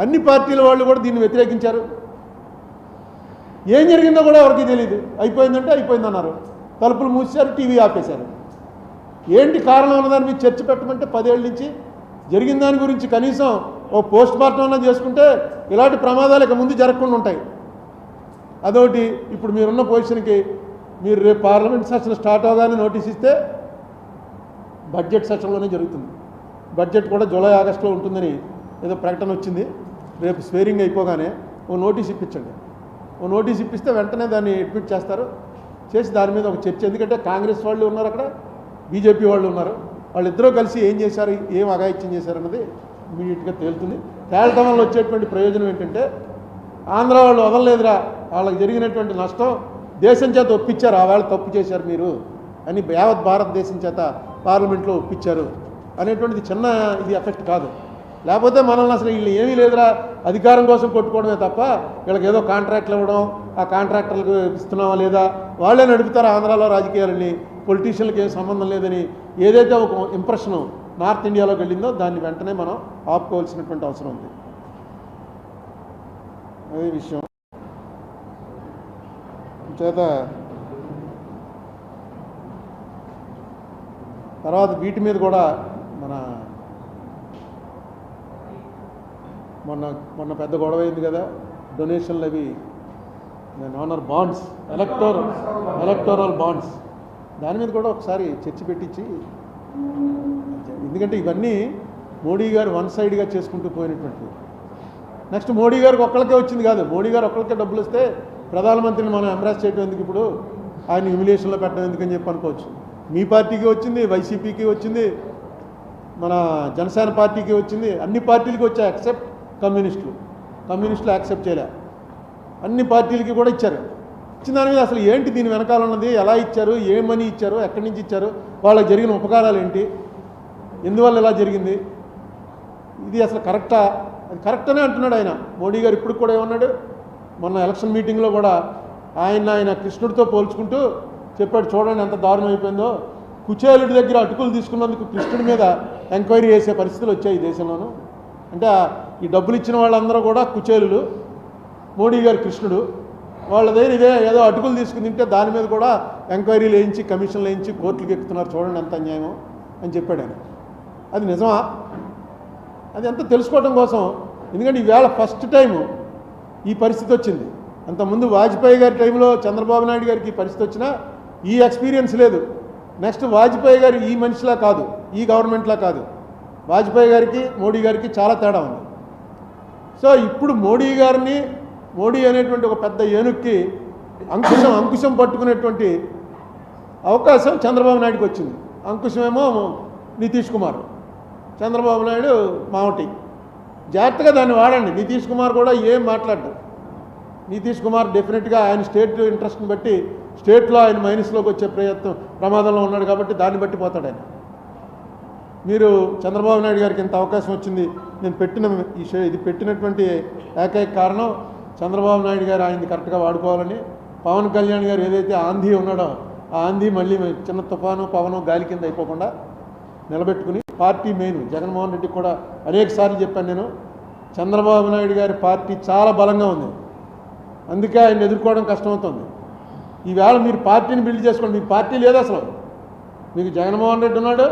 అన్ని పార్టీల వాళ్ళు కూడా దీన్ని వ్యతిరేకించారు. ఏం జరిగిందో కూడా ఎవరికి తెలియదు. అయిపోయిందంటే అయిపోయిందన్నారు, తలుపులు మూసారు, టీవీ ఆపేశారు. ఏంటి కారణం అన్నదాని మీద చర్చ పెట్టమంటే 10 ఏళ్ళ నుంచి జరిగిన దాని గురించి కనీసం ఓ పోస్ట్ మార్టం అన్నా చేసుకుంటే ఇలాంటి ప్రమాదాలు ఇక ముందు జరగకుండా ఉంటాయి. అదొకటి. ఇప్పుడు మీరున్న పొజిషన్కి మీరు రేపు పార్లమెంట్ సెషన్ స్టార్ట్ అవగానే నోటీస్ ఇస్తే బడ్జెట్ సెషన్లోనే జరుగుతుంది. బడ్జెట్ కూడా జూలై ఆగస్టులో ఉంటుందని ఏదో ప్రకటన వచ్చింది. రేపు స్వేరింగ్ అయిపోగానే ఓ నోటీస్ ఇప్పించండి. ఓ నోటీస్ ఇప్పిస్తే వెంటనే దాన్ని అడ్మిట్ చేస్తారు, చేసి దాని మీద ఒక చర్చ. ఎందుకంటే కాంగ్రెస్ వాళ్ళు ఉన్నారు అక్కడ, బీజేపీ వాళ్ళు ఉన్నారు. వాళ్ళిద్దరూ కలిసి ఏం చేశారు, ఏం అఘాయిత్యం చేశారన్నది ఇమీడియట్గా తేలుతుంది. తేలటం వల్ల వచ్చేటువంటి ప్రయోజనం ఏంటంటే ఆంధ్ర వాళ్ళు వదలలేదురా, వాళ్ళకి జరిగినటువంటి నష్టం దేశం చేత ఒప్పించారు, ఆ వాళ్ళు తప్పు చేశారు మీరు అని యావత్ భారతదేశం చేత పార్లమెంట్లో ఒప్పించారు అనేటువంటిది చిన్న ఇది ఎఫెక్ట్ కాదు. లేకపోతే మనల్ని అసలు వీళ్ళు ఏమీ లేదురా, అధికారం కోసం కొట్టుకోవడమే తప్ప వీళ్ళకి ఏదో కాంట్రాక్ట్లు ఇవ్వడం, ఆ కాంట్రాక్టర్లకు ఇస్తున్నావా లేదా, వాళ్ళే నడుపుతారు ఆంధ్రాలో రాజకీయాలని, పొలిటీషియన్లకు ఏం సంబంధం లేదని ఏదైతే ఒక ఇంప్రెషను నార్త్ ఇండియాలోకి వెళ్ళిందో దాన్ని వెంటనే మనం ఆపుకోవాల్సినటువంటి అవసరం ఉంది. అదే విషయం చేత తర్వాత వీటి మీద కూడా మొన్న పెద్ద గొడవ అయింది కదా, డొనేషన్లు అవి, ఆనర్ బాండ్స్, ఎలక్టోరల్ బాండ్స్, దాని మీద కూడా ఒకసారి చర్చ పెట్టించి, ఎందుకంటే ఇవన్నీ మోడీ గారు వన్ సైడ్గా చేసుకుంటూ పోయినటువంటివి. నెక్స్ట్ మోడీ గారికి ఒక్కళ్ళకే వచ్చింది కాదు, మోడీ గారు ఒక్కళ్ళకే డబ్బులు వస్తే ప్రధానమంత్రిని మనం ఎంబ్రాస్ చేయడం ఎందుకు, ఇప్పుడు ఆయన హ్యూమిలియేషన్లో పెట్టడం ఎందుకని చెప్పి అనుకోవచ్చు. మీ పార్టీకి వచ్చింది, వైసీపీకి వచ్చింది, మన జనసేన పార్టీకి వచ్చింది, అన్ని పార్టీలకి వచ్చాయి ఎక్సెప్ట్ కమ్యూనిస్టులు యాక్సెప్ట్ చేయలే. అన్ని పార్టీలకి కూడా ఇచ్చారు. ఇచ్చిన దాని మీద అసలు ఏంటి దీని వెనకాల ఉన్నది, ఎలా ఇచ్చారు, ఏ మనీ ఇచ్చారు, ఎక్కడి నుంచి ఇచ్చారు, వాళ్ళకి జరిగిన ఉపకారాలు ఏంటి, ఎందువల్ల ఇలా జరిగింది, ఇది అసలు కరెక్టా? అది కరెక్ట్ అనే అంటున్నాడు ఆయన. మోడీ గారు ఇప్పుడు కూడా ఏమన్నాడు, మొన్న ఎలక్షన్ మీటింగ్లో కూడా ఆయన కృష్ణుడితో పోల్చుకుంటూ చెప్పాడు, చూడండి ఎంత దారుణం అయిపోయిందో, కుచేలుడి దగ్గర అటుకులు తీసుకున్నందుకు కృష్ణుడి మీద ఎంక్వైరీ చేసే పరిస్థితులు వచ్చాయి ఈ దేశంలోనూ. అంటే ఈ డబ్బులు ఇచ్చిన వాళ్ళందరూ కూడా కుచేలులు, మోడీ గారు కృష్ణుడు, వాళ్ళ దగ్గర ఇదే ఏదో అటుకులు తీసుకుని తింటే దాని మీద కూడా ఎంక్వైరీలు వేయించి, కమిషన్లు వేయించి కోర్టులకు ఎక్కుతున్నారు, చూడండి ఎంత అన్యాయమో అని చెప్పాడు ఆయన. అది నిజమా? అది ఎంత తెలుసుకోవడం కోసం. ఎందుకంటే ఈవేళ ఫస్ట్ టైము ఈ పరిస్థితి వచ్చింది. అంతకుముందు వాజ్పేయి గారి టైంలో చంద్రబాబు నాయుడు గారికి ఈ పరిస్థితి వచ్చినా ఈ ఎక్స్పీరియన్స్ లేదు. నెక్స్ట్ వాజ్పేయి గారు ఈ మనిషిలా కాదు, ఈ గవర్నమెంట్లా కాదు. వాజ్పేయి గారికి మోడీ గారికి చాలా తేడా ఉంది. సో ఇప్పుడు మోడీ అనేటువంటి ఒక పెద్ద ఏనుక్కి అంకుశం పట్టుకునేటువంటి అవకాశం చంద్రబాబు నాయుడుకి వచ్చింది. అంకుశమేమో నితీష్ కుమార్, చంద్రబాబు నాయుడు మావటి. జాగ్రత్తగా దాన్ని వాడండి. నితీష్ కుమార్ కూడా ఏం మాట్లాడ్డాడు. నితీష్ కుమార్ డెఫినెట్గా ఆయన స్టేట్ ఇంట్రెస్ట్ని బట్టి స్టేట్లో ఆయన మైనస్లోకి వచ్చే ప్రమాదంలో ఉన్నాడు కాబట్టి దాన్ని బట్టి పోతాడు ఆయన. మీరు చంద్రబాబు నాయుడు గారికి ఇంత అవకాశం వచ్చింది, నేను ఇది పెట్టినటువంటి ఏకైక కారణం చంద్రబాబు నాయుడు గారు ఆయనది కరెక్ట్గా వాడుకోవాలని. పవన్ కళ్యాణ్ గారు ఏదైతే ఆంధీ ఉన్నాడో ఆ ఆంధీ మళ్ళీ చిన్న తుఫాను పవను గాలి కింద అయిపోకుండా నిలబెట్టుకుని పార్టీ మెయిన్ జగన్మోహన్ రెడ్డికి కూడా అనేక సార్లు చెప్పాను నేను, చంద్రబాబు నాయుడు గారి పార్టీ చాలా బలంగా ఉంది, అందుకే ఆయన ఎదుర్కోవడం కష్టమవుతుంది. ఈవేళ మీరు పార్టీని బిల్డ్ చేసుకోండి. మీకు పార్టీ లేదు అసలు. మీకు జగన్మోహన్ రెడ్డి ఉన్నాడు,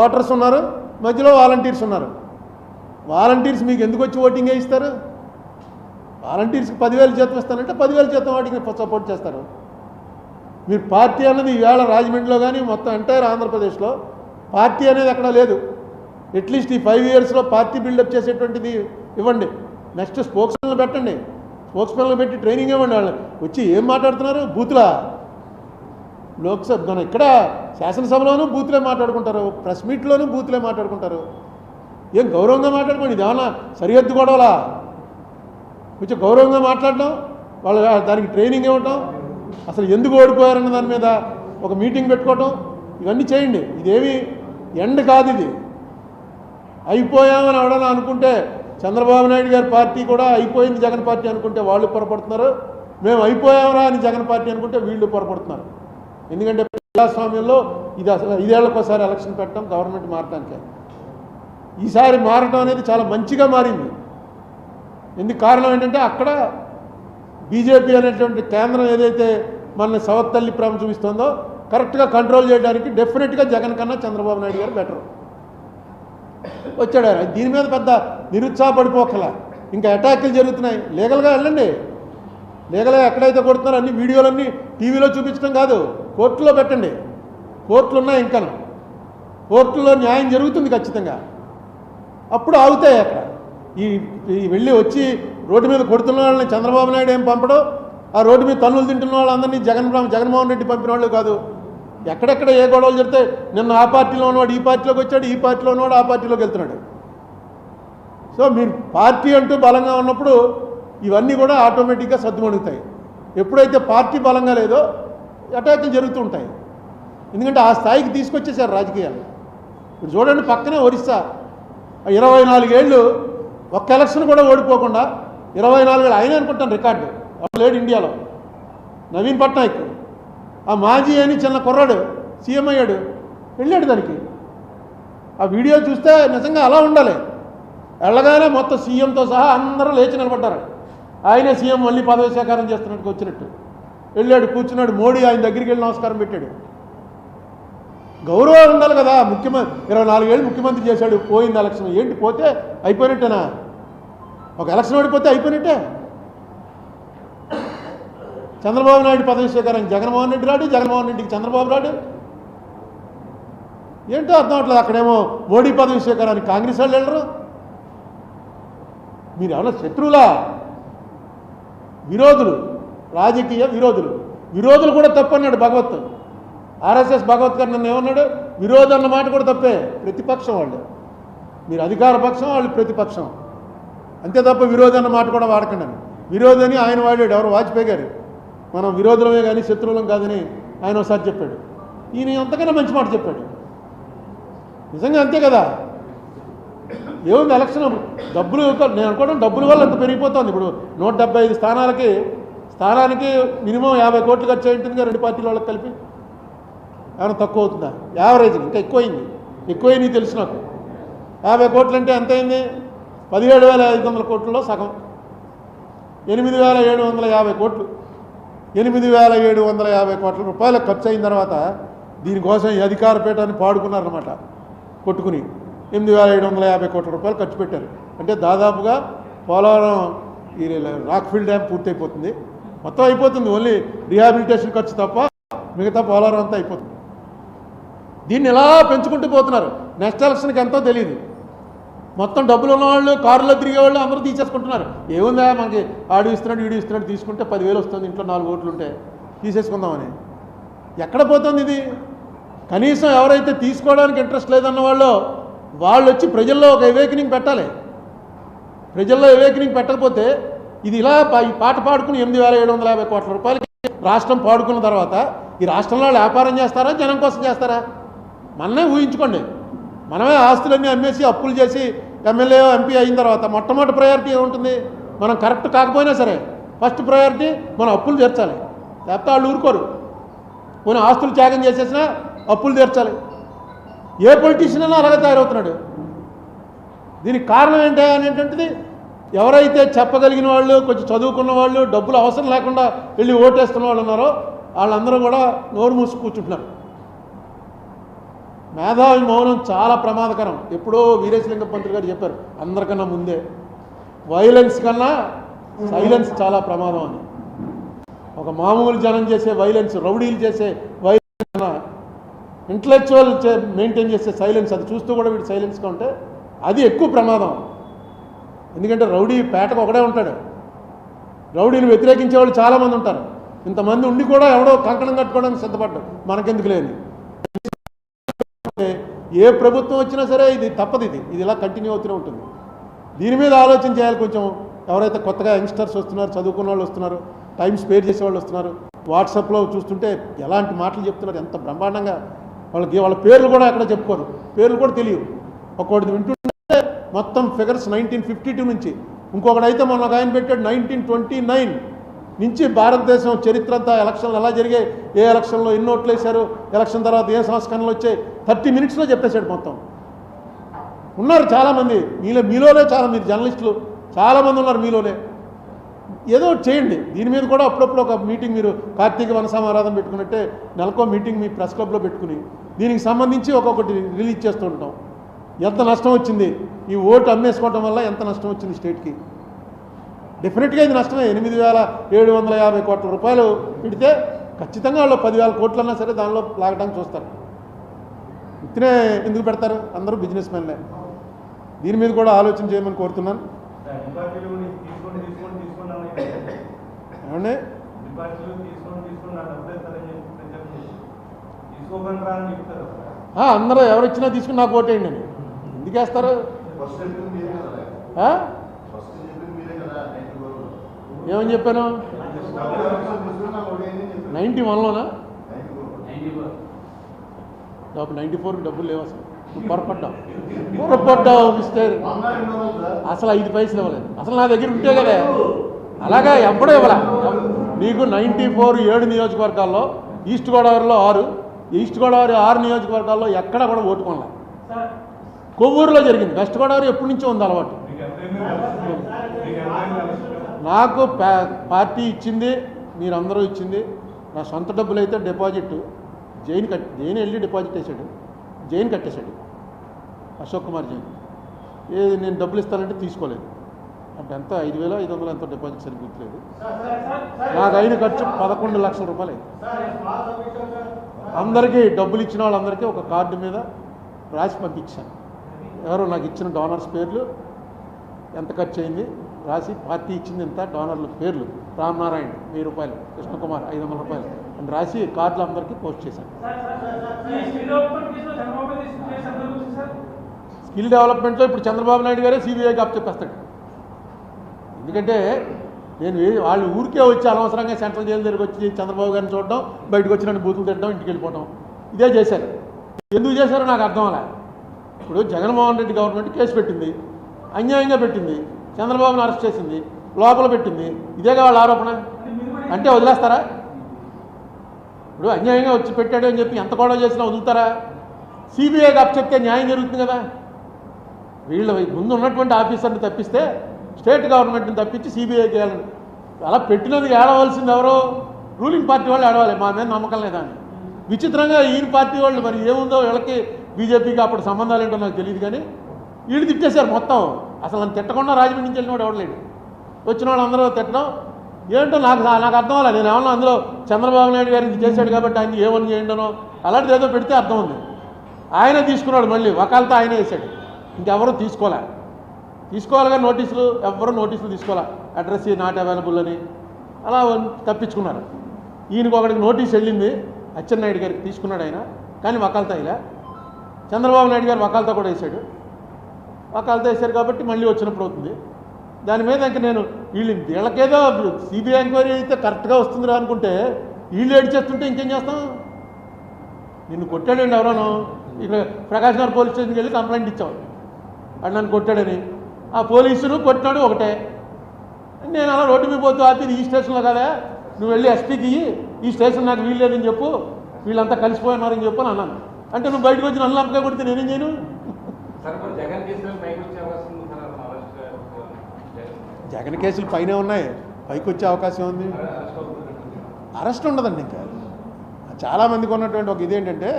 ఓటర్స్ ఉన్నారు, మధ్యలో వాలంటీర్స్ ఉన్నారు. వాలంటీర్స్ మీకు ఎందుకు వచ్చి ఓటింగ్ వేయిస్తారు? వాలంటీర్స్కి 10,000 జీతం ఇస్తానంటే 10,000 జీతం వాటికి సపోర్ట్ చేస్తారు. మీరు పార్టీ అన్నది ఈవేళ రాజమండ్రిలో కానీ మొత్తం ఎంటైర్ ఆంధ్రప్రదేశ్లో పార్టీ అనేది ఎక్కడా లేదు. అట్లీస్ట్ ఈ 5 ఇయర్స్లో పార్టీ బిల్డప్ చేసేటువంటిది ఇవ్వండి. నెక్స్ట్ స్పోక్స్మెన్లు పెట్టండి, స్పోక్స్మెన్లు పెట్టి ట్రైనింగ్ ఇవ్వండి. వాళ్ళు వచ్చి ఏం మాట్లాడుతున్నారు? బూతులా? లోక్సభ మన ఇక్కడ శాసనసభలోనూ బూతులే మాట్లాడుకుంటారు, ప్రెస్ మీట్లోనూ బూతులే మాట్లాడుకుంటారు. ఏం గౌరవంగా మాట్లాడుకోండి. ఇది ఏమన్నా సరిహద్దు గొడవలా? కొంచెం గౌరవంగా మాట్లాడడం, వాళ్ళు దానికి ట్రైనింగ్ ఇవ్వటం, అసలు ఎందుకు ఓడిపోయారన్న దాని మీద ఒక మీటింగ్ పెట్టుకోవటం, ఇవన్నీ చేయండి. ఇదేమి ఎండ్ కాదు. ఇది అయిపోయామని ఎవడన్నా అనుకుంటే, చంద్రబాబు నాయుడు గారి పార్టీ కూడా అయిపోయింది జగన్ పార్టీ అనుకుంటే వాళ్ళు పొరపడుతున్నారు, మేము అయిపోయామరా అని జగన్ పార్టీ అనుకుంటే వీళ్ళు పొరపడుతున్నారు. ఎందుకంటే ప్రజాస్వామ్యంలో ఇది అసలు 5 ఏళ్లకోసారి ఎలక్షన్ పెట్టడం గవర్నమెంట్ మారటానికే. ఈసారి మారటం అనేది చాలా మంచిగా మారింది. ఎందుకు కారణం ఏంటంటే అక్కడ బీజేపీ అనేటువంటి కేంద్రం ఏదైతే మన సవత్తల్లి ప్రేమ చూపిస్తుందో కరెక్ట్గా కంట్రోల్ చేయడానికి డెఫినెట్గా జగన్ కన్నా చంద్రబాబు నాయుడు గారు బెటర్ వచ్చాడు. దీని మీద పెద్ద నిరుత్సాహపడిపోకలా. ఇంకా అటాకులు జరుగుతున్నాయి. లీగల్గా వెళ్ళండి. లీగల్గా ఎక్కడైతే కొడుతున్నారో అన్ని వీడియోలన్నీ టీవీలో చూపించడం కాదు, కోర్టులో పెట్టండి. కోర్టులు ఉన్నాయి, ఇంకా కోర్టులో న్యాయం జరుగుతుంది ఖచ్చితంగా. అప్పుడు ఆగుతాయి. అక్కడ ఈ వెళ్ళి వచ్చి రోడ్డు మీద కొడుతున్న వాళ్ళని చంద్రబాబు నాయుడు ఏం పంపడం, ఆ రోడ్డు మీద తన్నులు తింటున్న వాళ్ళందరినీ జగన్మోహన్ రెడ్డి పంపిన వాళ్ళు కాదు. ఎక్కడెక్కడ ఏ గొడవలు జరిగితే నిన్న ఆ పార్టీలో ఉన్నవాడు ఈ పార్టీలోకి వచ్చాడు, ఈ పార్టీలో ఉన్నవాడు ఆ పార్టీలోకి వెళ్తున్నాడు. సో మీరు పార్టీ అంటూ బలంగా ఉన్నప్పుడు ఇవన్నీ కూడా ఆటోమేటిక్గా సర్దుమణుగుతాయి. ఎప్పుడైతే పార్టీ బలంగా లేదో అటాకులు జరుగుతూ ఉంటాయి. ఎందుకంటే ఆ స్థాయికి తీసుకొచ్చేసారు రాజకీయాలు. ఇప్పుడు చూడండి, పక్కనే ఒరిస్సా 24 ఏళ్ళు ఒక్క ఎలక్షన్ కూడా ఓడిపోకుండా 24 ఏళ్ళు ఆయన అనుకుంటాను రికార్డు. లేడు ఇండియాలో. నవీన్ పట్నాయక్ ఆ మాజీ అని చిన్న కుర్రాడు సీఎం అయ్యాడు, వెళ్ళాడు దానికి. ఆ వీడియో చూస్తే నిజంగా అలా ఉండాలి. వెళ్ళగానే మొత్తం సీఎంతో సహా అందరూ లేచి నిలబడ్డారు. ఆయనే సీఎం మళ్ళీ పదవి స్వీకారం చేస్తున్నట్టు వచ్చినట్టు వెళ్ళాడు, కూర్చున్నాడు. మోడీ ఆయన దగ్గరికి వెళ్ళి నమస్కారం పెట్టాడు. గౌరవం ఉండాలి కదా. 24 ఏళ్ళు ముఖ్యమంత్రి చేశాడు, పోయింది ఎలక్షన్. ఏంటి పోతే అయిపోయినట్టేనా? ఒక ఎలక్షన్ ఓడిపోతే అయిపోయినట్టే. చంద్రబాబు నాయుడు పదవి స్వీకారం జగన్మోహన్ రెడ్డి రాడు, జగన్మోహన్ రెడ్డికి చంద్రబాబు రాడు. ఏంటో అర్థం అవట్లేదు. అక్కడేమో మోడీ పదవి స్వీకారానికి కాంగ్రెస్ వాళ్ళు వెళ్ళరు. మీరు ఏమన్నా శత్రువులా? విరోధులు, రాజకీయ విరోధులు కూడా తప్పన్నాడు భగవత్. ఆర్ఎస్ఎస్ భగవత్ గారు నన్ను ఏమన్నాడు? విరోధం అన్న మాట కూడా తప్పే. ప్రతిపక్షం వాళ్ళు. మీరు అధికార పక్షం, వాళ్ళు ప్రతిపక్షం, అంతే తప్ప విరోధం అన్న మాట కూడా వాడకండి. విరోధని ఆయన వాడాడు. ఎవరు? వాజ్పేయి గారు. మనం విరోధులమే కానీ శత్రువులం కాదని ఆయన ఒకసారి చెప్పాడు. ఈయన అంతకన్నా మంచి మాట చెప్పాడు. నిజంగా అంతే కదా. ఏముంది ఎలక్షన్ డబ్బులు, నేను అనుకోవడం డబ్బుల వల్ల అంత పెరిగిపోతుంది. ఇప్పుడు 175 స్థానానికి మినిమం 50 కోట్లు ఖర్చు అయింటుందిగా రెండు పార్టీల వాళ్ళకి కలిపి. ఏమైనా తక్కువ అవుతుందా? యావరేజ్ ఇంకా ఎక్కువైంది తెలుసు నాకు. 50 కోట్లు అంటే ఎంత అయింది? 17,500 కోట్లలో సగం. 8,750 కోట్లు. 8,750 కోట్ల రూపాయలు ఖర్చు అయిన తర్వాత దీనికోసం ఈ అధికార పీఠాన్ని పాడుకున్నారన్నమాట. కొట్టుకుని 8,750 కోట్ల రూపాయలు ఖర్చు పెట్టారు. అంటే దాదాపుగా పోలవరం ఈ రాక్ఫిల్ డ్యామ్ పూర్తయిపోతుంది. మొత్తం అయిపోతుంది. ఓన్లీ రీహాబిలిటేషన్ ఖర్చు తప్ప మిగతా పోలవరం అంతా అయిపోతుంది. దీన్ని ఎలా పెంచుకుంటూ పోతున్నారు. నెక్స్ట్ ఎలక్షన్కి ఎంతో తెలియదు. మొత్తం డబ్బులు ఉన్నవాళ్ళు, కారులో తిరిగేవాళ్ళు అందరూ తీసేసుకుంటున్నారు. ఏముందా మనకి ఆడు ఇస్తున్నాడు వీడు ఇస్తున్నాడు, తీసుకుంటే 10,000 వస్తుంది, ఇంట్లో 4 ఓట్లు ఉంటే తీసేసుకుందామని. ఎక్కడ పోతుంది ఇది? కనీసం ఎవరైతే తీసుకోవడానికి ఇంట్రెస్ట్ లేదన్న వాళ్ళు వచ్చి ప్రజల్లో ఒక అవేకనింగ్ పెట్టాలి. ప్రజల్లో అవేకనింగ్ పెట్టకపోతే ఇది ఇలా ఈ పాట పాడుకుని 8,750 కోట్ల రూపాయలకి రాష్ట్రం పాడుకున్న తర్వాత ఈ రాష్ట్రంలో వ్యాపారం చేస్తారా, జనం కోసం చేస్తారా? మనమే ఊహించుకోండి. మనమే ఆస్తులన్నీ అమ్మేసి అప్పులు చేసి ఎమ్మెల్యే ఎంపీ అయిన తర్వాత మొట్టమొదటి ప్రయారిటీ ఏముంటుంది? మనం కరెక్ట్ కాకపోయినా సరే ఫస్ట్ ప్రయారిటీ మనం అప్పులు తీర్చాలి. లేకపోతే వాళ్ళు ఊరుకోరు. కొన్ని ఆస్తులు త్యాగం చేసేసినా అప్పులు తీర్చాలి. ఏ పొలిటీషియన్ అయినా అలాగే తయారవుతున్నాడు. దీనికి కారణం ఏంటి అనేటువంటిది ఎవరైతే చెప్పగలిగిన వాళ్ళు, కొంచెం చదువుకున్న వాళ్ళు, డబ్బులు అవసరం లేకుండా వెళ్ళి ఓటేస్తున్న వాళ్ళు ఉన్నారో వాళ్ళందరూ కూడా నోరు మూసి కూర్చుంటున్నారు. మేధావి మౌనం చాలా ప్రమాదకరం. ఎప్పుడో వీరేశలింగం పంతులు గారు చెప్పారు అందరికన్నా ముందే, వైలెన్స్ కన్నా సైలెన్స్ చాలా ప్రమాదం అని. ఒక మామూలు జనం చేసే వైలెన్స్, రౌడీలు చేసే వైలెన్స్ కన్నా ఇంటలెక్చువల్ మెయింటైన్ చేసే సైలెన్స్, అది చూస్తూ కూడా వీడు సైలెన్స్గా ఉంటే అది ఎక్కువ ప్రమాదం. ఎందుకంటే రౌడీ పేటకు ఒకడే ఉంటాడు, రౌడీని వ్యతిరేకించే వాళ్ళు చాలామంది ఉంటారు. ఇంతమంది ఉండి కూడా ఎవడో కంకణం కట్టుకోవడానికి సిద్ధపడ్డాడు, మనకెందుకు లేని. ఏ ప్రభుత్వం వచ్చినా సరే ఇది తప్పదు, ఇది ఇలా కంటిన్యూ అవుతూనే ఉంటుంది. దీని మీద ఆలోచన చేయాలి కొంచెం. ఎవరైతే కొత్తగా యంగ్స్టర్స్ వస్తున్నారు, చదువుకున్న వాళ్ళు వస్తున్నారు, టైం స్పేర్ చేసే వాళ్ళు వస్తున్నారు, వాట్సాప్లో చూస్తుంటే ఎలాంటి మాటలు చెప్తున్నారు, ఎంత బ్రహ్మాండంగా. వాళ్ళ పేర్లు కూడా ఎక్కడ చెప్పుకోరు, పేర్లు కూడా తెలియవు. ఒక్కొక్కటి వింటుంటే మొత్తం ఫిగర్స్ 1952 నుంచి, ఇంకొకడైతే మొన్న ఒక ఆయన పెట్టాడు 1929 నుంచి భారతదేశం చరిత్ర అంతా, ఎలక్షన్లు ఎలా జరిగాయి, ఏ ఎలక్షన్లో ఎన్ని ఓట్లు వేశారు, ఎలక్షన్ తర్వాత ఏ సంస్కరణలు వచ్చాయి, 30 మినిట్స్లో చెప్పేశాడు మొత్తం. ఉన్నారు చాలామంది మీలోనే, చాలా మీరు జర్నలిస్టులు చాలామంది ఉన్నారు మీలోనే. ఏదో చేయండి దీని మీద కూడా. అప్పుడప్పుడు ఒక మీటింగ్, మీరు కార్తీక వనసమారాధన పెట్టుకున్నట్టే నెలకో మీటింగ్ మీ ప్రెస్ క్లబ్లో పెట్టుకుని దీనికి సంబంధించి ఒక్కొక్కటి రిలీజ్ చేస్తూ ఉంటాం. ఎంత నష్టం వచ్చింది, ఈ ఓటు అమ్మేసుకోవటం వల్ల ఎంత నష్టం వచ్చింది స్టేట్కి. డెఫినెట్గా ఇది నష్టమే. 8,750 కోట్ల రూపాయలు పెడితే ఖచ్చితంగా వాళ్ళు 10,000 కోట్లన్నా సరే దానిలో లాగడానికి చూస్తారు. ఇతనే ఎందుకు పెడతారు, అందరూ బిజినెస్ మెన్లే. దీని మీద కూడా ఆలోచన చేయమని కోరుతున్నాను. ఏమండి అందరూ ఎవరు ఇచ్చినా తీసుకుని నాకు ఓటేయండి అని ఎందుకు వేస్తారు? ఏమని చెప్పాను? 91లోనా? 94కి డబ్బులు లేవు అసలు. పొరపడ్డావు మిస్టర్. అసలు 5 పైసలు ఇవ్వలేదు. అసలు నా దగ్గర ఉంటే కదా, అలాగా ఎప్పుడూ ఇవ్వాల. నీకు 94 7 నియోజకవర్గాల్లో, ఈస్ట్ గోదావరిలో 6, ఈస్ట్ గోదావరి 6 నియోజకవర్గాల్లో ఎక్కడ కూడా ఓటు కొనలే. కొవ్వూరులో జరిగింది. వెస్ట్ గోదావరి ఎప్పటి నుంచో ఉంది అలవాటు. నాకు పార్టీ ఇచ్చింది, మీరందరూ ఇచ్చింది. నా సొంత డబ్బులు అయితే డిపాజిట్ జైన్ వెళ్ళి డిపాజిట్ వేసాడు, జైన్ కట్టేశాడు అశోక్ కుమార్ జైన్. ఏది నేను డబ్బులు ఇస్తానంటే తీసుకోలేదు. అంటే ఎంత 5,500 ఎంతో డిపాజిట్ సరి గుర్తులేదు. నాకు అయిన ఖర్చు 11 లక్షల రూపాయలు అయింది. అందరికీ డబ్బులు ఇచ్చిన వాళ్ళందరికీ ఒక కార్డు మీద రాసి పంపించాను. ఎవరో నాకు ఇచ్చిన డోనర్స్ పేర్లు, ఎంత ఖర్చు అయింది రాసి, పార్టీ ఇచ్చింది ఎంత, డోనర్ల పేర్లు, రామనారాయణ 1000 రూపాయలు, కృష్ణకుమార్ 500 రూపాయలు అని రాసి కార్డులు అందరికీ పోస్ట్ చేశాను. స్కిల్ డెవలప్మెంట్లో ఇప్పుడు చంద్రబాబు నాయుడు గారే సిబిఐకి అప్పచెప్పేస్తాడు. ఎందుకంటే వాళ్ళు ఊరికే వచ్చి అనవసరంగా సెంట్రల్ జైలు దగ్గరికి వచ్చి చంద్రబాబు గారిని చూడడం, బయటకు వచ్చిన బూతులు తిట్టడం, ఇంటికి వెళ్ళిపోవడం, ఇదే చేశారు. ఎందుకు చేశారో నాకు అర్థం అలా. ఇప్పుడు జగన్మోహన్ రెడ్డి గవర్నమెంట్ కేసు పెట్టింది, అన్యాయంగా పెట్టింది, చంద్రబాబును అరెస్ట్ చేసింది, లోపల పెట్టింది. ఇదేగా వాళ్ళ ఆరోపణ. అంటే వదిలేస్తారా? ఇప్పుడు అన్యాయంగా వచ్చి పెట్టాడు అని చెప్పి ఎంత గొడవ చేసినా వదులుతారా? సిబిఐకి అప్పచెప్తే న్యాయం జరుగుతుంది కదా. వీళ్ళ ముందు ఉన్నటువంటి ఆఫీసర్ని తప్పిస్తే స్టేట్ గవర్నమెంట్ని తప్పించి సిబిఐకి వేయాలని అలా పెట్టినందుకు ఏడవలసింది ఎవరో? రూలింగ్ పార్టీ వాళ్ళు ఏడవాలి, మా మీద నమ్మకం లేదా అని. విచిత్రంగా ఈయన పార్టీ వాళ్ళు, మరి ఏముందో వీళ్ళకి బీజేపీకి అప్పుడు సంబంధాలు ఏంటో నాకు తెలియదు, కానీ వీళ్ళు తిట్టేశారు మొత్తం. అసలు నన్ను తిట్టకుండా రాజమండ్రి నుంచి వెళ్ళినవాడు ఎవడలేడు. వచ్చిన వాళ్ళు అందరూ తిట్టడం ఏంటో నాకు అర్థం అవ్వాలి. నేను ఏమన్నా అందులో చంద్రబాబు నాయుడు గారు ఇది చేశాడు కాబట్టి ఆయన ఏమని చేయండనో అలాంటిది ఏదో పెడితే అర్థం ఉంది. ఆయన తీసుకున్నాడు, మళ్ళీ వకాలతో ఆయన వేసాడు, ఇంకెవరూ తీసుకోవాలి కానీ నోటీసులు ఎవరు నోటీసులు తీసుకోవాలి. అడ్రస్ నాట్ అవైలబుల్ అని అలా తప్పించుకున్నారు. ఈయనకు ఒకటికి నోటీస్ వెళ్ళింది, అచ్చెన్నాయుడు గారికి తీసుకున్నాడు ఆయన, కానీ వకాలతో ఇలా. చంద్రబాబు నాయుడు గారు వకాలతో కూడా వేశాడు. వకాలతో వేశారు కాబట్టి మళ్ళీ వచ్చినప్పుడు అవుతుంది. దాని మీద ఇంక నేను వీళ్ళకేదో సిబిఐ ఎంక్వైరీ అయితే కరెక్ట్గా వస్తుందిరా అనుకుంటే వీళ్ళు ఏడ్చేస్తుంటే ఇంకేం చేస్తాం? నిన్ను కొట్టాడండి ఎవరోనో, ఇక్కడ ప్రకాష్ నగర్ పోలీస్ స్టేషన్కి వెళ్ళి కంప్లైంట్ ఇచ్చావు, వాడు నన్ను కొట్టాడని. ఆ పోలీసును కొట్టినాడు ఒకటే. నేను అలా రోడ్డు మీద పోతూ ఆపి ఈ స్టేషన్లో కదా, నువ్వు వెళ్ళి ఎస్పీకి ఈ స్టేషన్ నాకు వీలు లేదని చెప్పు, వీళ్ళంతా కలిసిపోయినారని చెప్పు అని అన్నాను. అంటే నువ్వు బయటకు వచ్చి నన్ను అప్పగా కొడితే నేనేం చేయను? జగన్ కేసులు పైనే ఉన్నాయి, పైకి వచ్చే అవకాశం ఉంది. అరెస్ట్ ఉండదండి. ఇంకా చాలామందికి ఉన్నటువంటి ఒక ఇదేంటంటే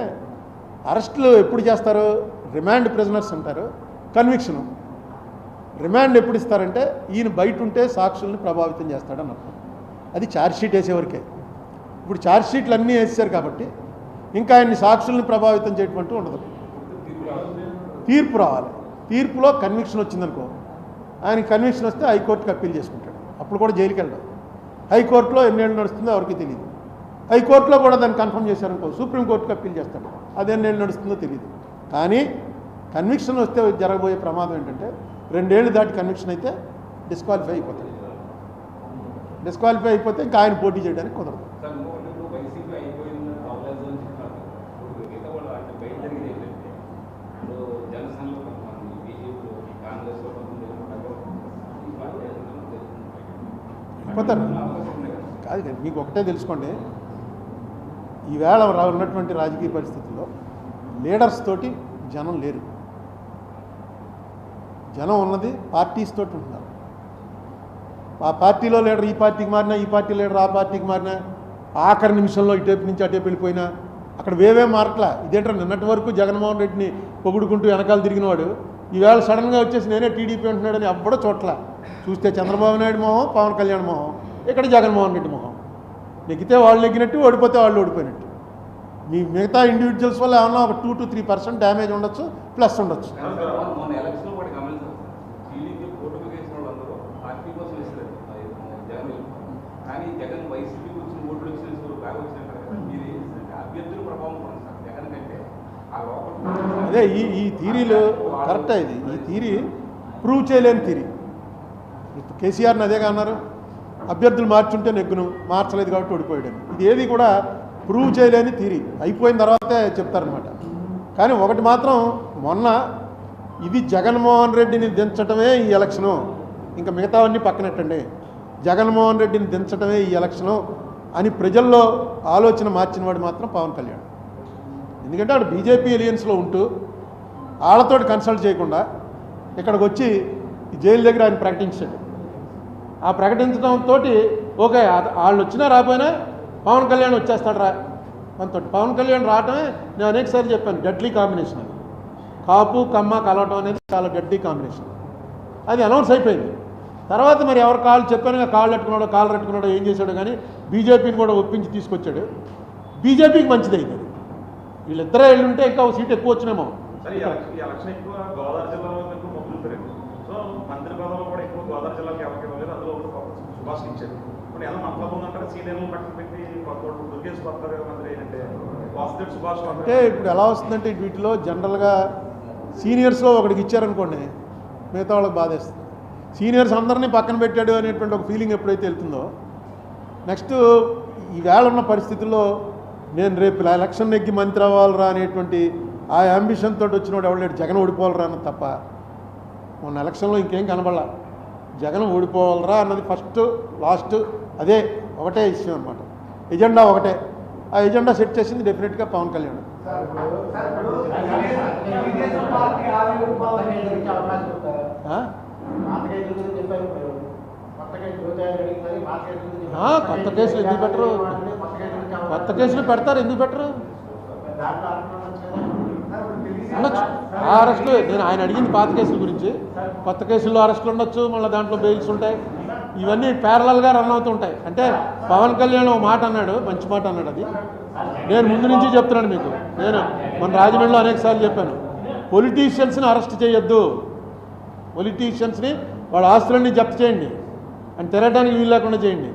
అరెస్టులు ఎప్పుడు చేస్తారు? రిమాండ్ ప్రిజనర్స్ ఉంటారు, కన్విక్షను. రిమాండ్ ఎప్పుడు ఇస్తారంటే ఈయన బయట ఉంటే సాక్షుల్ని ప్రభావితం చేస్తాడన్నప్పుడు. అది ఛార్జ్షీట్ వేసేవరకే. ఇప్పుడు ఛార్జ్షీట్లు అన్నీ వేసేసారు కాబట్టి ఇంకా ఆయన్ని సాక్షుల్ని ప్రభావితం చేయటం ఉండదు. తీర్పు రావాలి. తీర్పులో కన్విక్షన్ వచ్చిందనుకో, ఆయన కన్విక్షన్ వస్తే హైకోర్టుకి అప్పీల్ చేసుకుంటాడు. అప్పుడు కూడా జైలుకి వెళ్ళాడు. హైకోర్టులో ఎన్నేళ్ళు నడుస్తుందో ఎవరికి తెలియదు. హైకోర్టులో కూడా దాన్ని కన్ఫర్మ్ చేశారనుకో, సుప్రీంకోర్టుకి అప్పీల్ చేస్తాడు. అది ఎన్నేళ్ళు నడుస్తుందో తెలియదు. కానీ కన్విక్షన్ వస్తే జరగబోయే ప్రమాదం ఏంటంటే 2 ఏళ్ళు దాటి కన్విక్షన్ అయితే డిస్క్వాలిఫై అయిపోతాడు. డిస్క్వాలిఫై అయిపోతే ఇంకా ఆయన పోటీ చేయడానికి కుదరదు. పోతారు కాదు. మీకు ఒకటే తెలుసుకోండి, ఈవేళ ఉన్నటువంటి రాజకీయ పరిస్థితుల్లో లీడర్స్ తోటి జనం లేరు. జనం ఉన్నది పార్టీస్ తోటి ఉంటున్నారు. ఆ పార్టీలో లీడర్ ఈ పార్టీకి మారినా, ఈ పార్టీ లీడర్ ఆ పార్టీకి మారినా, ఆఖరి నిమిషంలో ఇటేపు నుంచి అటేపు వెళ్ళిపోయినా అక్కడ వేవే మారట్లా. ఇదేంటారు, నిన్నటి వరకు జగన్మోహన్ రెడ్డిని పొగుడుకుంటూ వెనకాల తిరిగినవాడు ఈవేళ సడన్గా వచ్చేసి నేనే టీడీపీ అంటున్నాడని ఎవ్వడో చోట్ల. చూస్తే చంద్రబాబు నాయుడు మొహం, పవన్ కళ్యాణ్ మొహం, ఇక్కడ జగన్మోహన్ రెడ్డి మొహం. నెగ్గితే వాళ్ళు నెగ్గినట్టు, ఓడిపోతే వాళ్ళు ఓడిపోయినట్టు. మీ మిగతా ఇండివిజువల్స్ వల్ల ఏమన్నా ఒక 2 to 3% డ్యామేజ్ ఉండొచ్చు, ప్లస్ ఉండొచ్చు. అదే ఈ థీరీలు కరెక్టే. ఈ థీరీ ప్రూవ్ చేయలేని థీరీ. కేసీఆర్ని అదేగా అన్నారు, అభ్యర్థులు మార్చుంటే నెగ్గును, మార్చలేదు కాబట్టి ఓడిపోయాడు. ఇది ఏది కూడా ప్రూవ్ చేయలేని థీరీ. అయిపోయిన తర్వాతే చెప్తారనమాట. కానీ ఒకటి మాత్రం, మొన్న ఇది జగన్మోహన్ రెడ్డిని దించటమే ఈ ఎలక్షను, ఇంకా మిగతావన్నీ పక్కనెట్టండి, జగన్మోహన్ రెడ్డిని దించటమే ఈ ఎలక్షను అని ప్రజల్లో ఆలోచన మార్చిన వాడు మాత్రం పవన్ కళ్యాణ్. ఎందుకంటే వాడు బీజేపీ ఎలియన్స్లో ఉంటూ వాళ్ళతో కన్సల్ట్ చేయకుండా ఇక్కడికి వచ్చి జైలు దగ్గర ఆయన ప్రకటించాడు. ఆ ప్రకటించడంతో ఓకే, వాళ్ళు వచ్చినా రాకపోయినా పవన్ కళ్యాణ్ వచ్చేస్తాడు రా మనతో. పవన్ కళ్యాణ్ రావటమే నేను అనేకసార్లు చెప్పాను, డెడ్లీ కాంబినేషన్. అది కాపు కమ్మ కలవటం అనేది చాలా డెడ్లీ కాంబినేషన్. అది అనౌన్స్ అయిపోయింది. తర్వాత మరి ఎవరు కాళ్ళు చెప్పానుగా, కాళ్ళు పెట్టుకున్నాడో ఏం చేశాడో కానీ బీజేపీని కూడా ఒప్పించి తీసుకొచ్చాడు. బీజేపీకి మంచిది అయింది. వీళ్ళిద్దరే వెళ్ళుంటే ఇంకా ఒక సీట్ ఎక్కువ వచ్చినేమో. అంటే ఇప్పుడు ఎలా వస్తుందంటే వీటిలో జనరల్గా సీనియర్స్లో ఒకడికి ఇచ్చారనుకోండి, మిగతా వాళ్ళకి బాధేస్తుంది. సీనియర్స్ అందరినీ పక్కన పెట్టాడు అనేటువంటి ఒక ఫీలింగ్ ఎప్పుడైతే వెళ్తుందో, నెక్స్ట్ ఈవేళ ఉన్న పరిస్థితుల్లో నేను రేపు ఎలక్షన్ నెగ్గి మంత్రి అవ్వాలరా అనేటువంటి ఆ అంబిషన్ తోటి వచ్చినోడు ఎవడలేడు. జగన్ ఓడిపోవాలరా అన్నది తప్ప మొన్న ఎలక్షన్లో ఇంకేం కనబడలా. జగన్ ఓడిపోవాలరా అన్నది ఫస్ట్ లాస్ట్ అదే ఒకటే ఇష్యూ అనమాట. ఎజెండా ఒకటే. ఆ ఎజెండా సెట్ చేసింది డెఫినెట్గా పవన్ కళ్యాణ్. కొత్త కేసులు ఎందుకు పెట్టరు? కొత్త కేసులు పెడతారు, ఎందుకు పెట్టరు? ఉండొచ్చు ఆ అరెస్టులు. నేను ఆయన అడిగింది పాత కేసుల గురించి. కొత్త కేసుల్లో అరెస్టులు ఉండొచ్చు, మళ్ళీ దాంట్లో బెయిల్స్ ఉంటాయి. ఇవన్నీ ప్యారలల్గా రన్ అవుతుంటాయి. అంటే పవన్ కళ్యాణ్ ఒక మాట అన్నాడు, మంచి మాట అన్నాడు. అది నేను ముందు నుంచి చెప్తున్నాను మీకు. నేను మన రాజమండ్రిలో అనేకసార్లు చెప్పాను, పొలిటీషియన్స్ని అరెస్ట్ చేయొద్దు. పొలిటీషియన్స్ని వాళ్ళ ఆస్తులన్నీ జప్తు చేయండి అని తిరగడానికి వీలు లేకుండా చేయండి.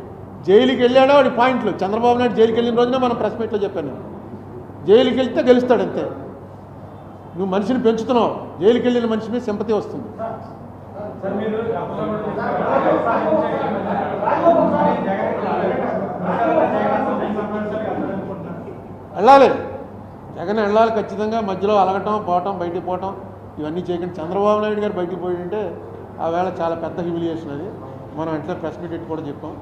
జైలుకి వెళ్ళాడో వాడి పాయింట్లు. చంద్రబాబు నాయుడు జైలుకి వెళ్ళిన రోజున మనం ప్రెస్ మీట్లో చెప్పాను, జైలుకి వెళ్తే గెలుస్తాడు అంతే. నువ్వు మనిషిని పెంచుతున్నావు, జైలుకి వెళ్ళిన మనిషి మీద సింపతి వస్తుంది. వెళ్ళాలి, జగన్ వెళ్ళాలి ఖచ్చితంగా. మధ్యలో అలగటం, పోవటం, బయటికి పోవటం ఇవన్నీ చేయకండి. చంద్రబాబు నాయుడు గారు బయటికి పోయింటే ఆ వేళ చాలా పెద్ద హ్యూమిలియేషన్. అది మనం అట్లా ప్రెస్ మీట్ కూడా చెప్పాం.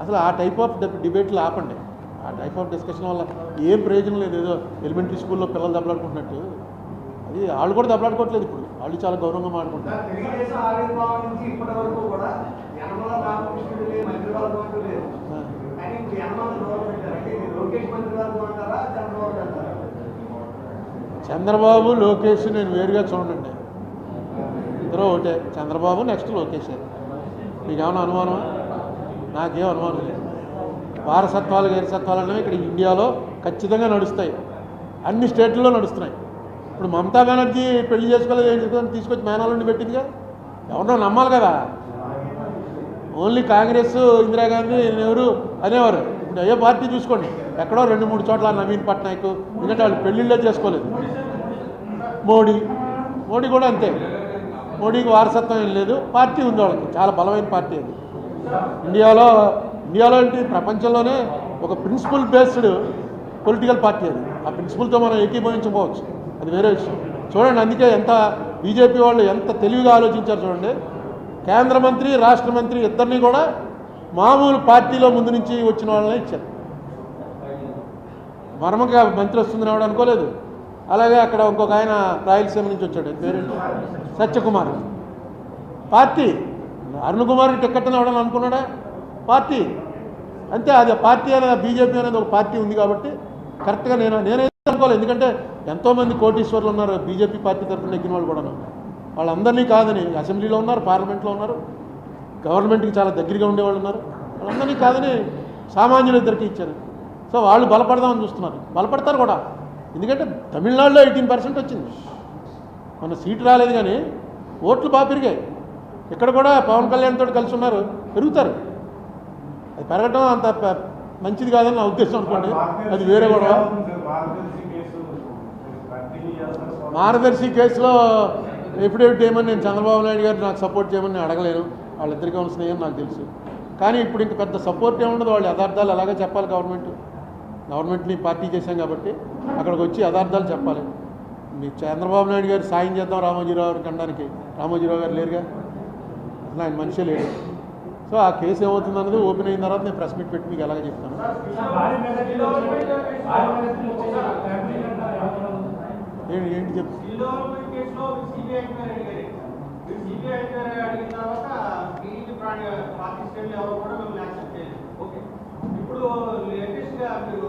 అసలు ఆ టైప్ ఆఫ్ డిబేట్లు ఆపండి. ఆ టైప్ ఆఫ్ డిస్కషన్ వల్ల ఏం ప్రయోజనం లేదు. ఏదో ఎలిమెంటరీ స్కూల్లో పిల్లలు దెబ్బలాడుకుంటున్నట్టు అది వాళ్ళు కూడా దెబ్బలాడుకోవట్లేదు. ఇప్పుడు వాళ్ళు చాలా గౌరవంగా మాట్లాడుకుంటారు. చంద్రబాబు లోకేష్ నేను వేరుగా చూడండి, ఇద్దరు ఒకటే. చంద్రబాబు నెక్స్ట్ లోకేష్. మీకేమైనా అనుమానం? నాకేం అనుమానం లేదు. వారసత్వాలు గైరసత్వాలు అనేవి ఇక్కడ ఇండియాలో ఖచ్చితంగా నడుస్తాయి, అన్ని స్టేట్లలో నడుస్తున్నాయి. ఇప్పుడు మమతా బెనర్జీ పెళ్లి చేసుకోలేదు, ఏం చేసుకొని తీసుకొచ్చి మేనాలుండి పెట్టిందిగా, ఎవరినో నమ్మాలి కదా. ఓన్లీ కాంగ్రెస్, ఇందిరాగాంధీ, నెహ్రూ అనేవారు. ఇప్పుడు అయ్యే పార్టీ చూసుకోండి, ఎక్కడో 2-3 చోట్ల నవీన్ పట్నాయక్, ఎందుకంటే వాళ్ళు పెళ్ళిళ్ళే చేసుకోలేదు. మోడీ కూడా అంతే. మోడీకి వారసత్వం ఏం లేదు, పార్టీ ఉంది వాళ్ళకి, చాలా బలమైన పార్టీ అది. ఇండియాలో ఏంటి, ప్రపంచంలోనే ఒక ప్రిన్సిపల్ బేస్డ్ పొలిటికల్ పార్టీ అది. ఆ ప్రిన్సిపల్తో మనం ఏకీభవించకపోవచ్చు, అది వేరే విషయం. చూడండి, అందుకే ఎంత బీజేపీ వాళ్ళు ఎంత తెలివిగా ఆలోచించారు చూడండి. కేంద్ర మంత్రి, రాష్ట్ర మంత్రి ఇద్దరిని కూడా మామూలు పార్టీలో ముందు నుంచి వచ్చిన వాళ్ళనే ఇచ్చారు. మర్మగా మంత్రి వస్తుందని ఎవడు అనుకోలేదు. అలాగే అక్కడ ఇంకొక ఆయన రాయలసీమ నుంచి వచ్చాడు, పేరేంటి, సత్యకుమార్. పార్టీ. అరుణ్ కుమార్కి టికెట్ అని ఎవడని అనుకున్నాడా? పార్టీ అంతే. అది పార్టీ అనేది, బీజేపీ అనేది ఒక పార్టీ ఉంది కాబట్టి కరెక్ట్గా నేనైతే అనుకోలేదు. ఎందుకంటే ఎంతోమంది కోటీశ్వర్లు ఉన్నారు బీజేపీ పార్టీ తరఫున నెగ్గిన వాళ్ళు కూడా. వాళ్ళందరినీ కాదని అసెంబ్లీలో ఉన్నారు, పార్లమెంట్లో ఉన్నారు, గవర్నమెంట్కి చాలా దగ్గరగా ఉండేవాళ్ళు ఉన్నారు. వాళ్ళందరినీ కాదని సామాన్యులు ఇద్దరికి ఇచ్చారు. సో వాళ్ళు బలపడదామని చూస్తున్నారు, బలపడతారు కూడా. ఎందుకంటే తమిళనాడులో 18% వచ్చింది, మన సీటు రాలేదు కానీ ఓట్లు బాగా పెరిగాయి. ఇక్కడ కూడా పవన్ కళ్యాణ్ తోటి కలిసి ఉన్నారు, పెరుగుతారు. అది పెరగటం అంత మంచిది కాదని నా ఉద్దేశం అనుకోండి, అది వేరే గొడవ. మార్గదర్శి కేసులో ఎఫిడేవిట్ చేయమని నేను చంద్రబాబు నాయుడు గారు నాకు సపోర్ట్ చేయమని నేను అడగలేను, వాళ్ళిద్దరికీ ఉన్న స్నేహం నాకు తెలుసు. కానీ ఇప్పుడు ఇంక పెద్ద సపోర్ట్ ఏముండదు, వాళ్ళు యథార్థాలు అలాగే చెప్పాలి. గవర్నమెంట్ని పార్టీ చేశాం కాబట్టి అక్కడికి వచ్చి యథార్థాలు చెప్పాలి. మీ చంద్రబాబు నాయుడు గారు సాయం చేద్దాం రామోజీరావు గారికి అనడానికి రామోజీరావు గారు లేరుగా, అసలు ఆయన మనిషే లేడు. సో ఆ కేసు ఏమవుతుంది అన్నది ఓపెన్ అయిన తర్వాత నేను ప్రెస్ మీట్ పెట్టి మీకు ఎలాగ చెప్తాను. ఏంటి చెప్పు. ఇప్పుడు లేటెస్ట్గా మీరు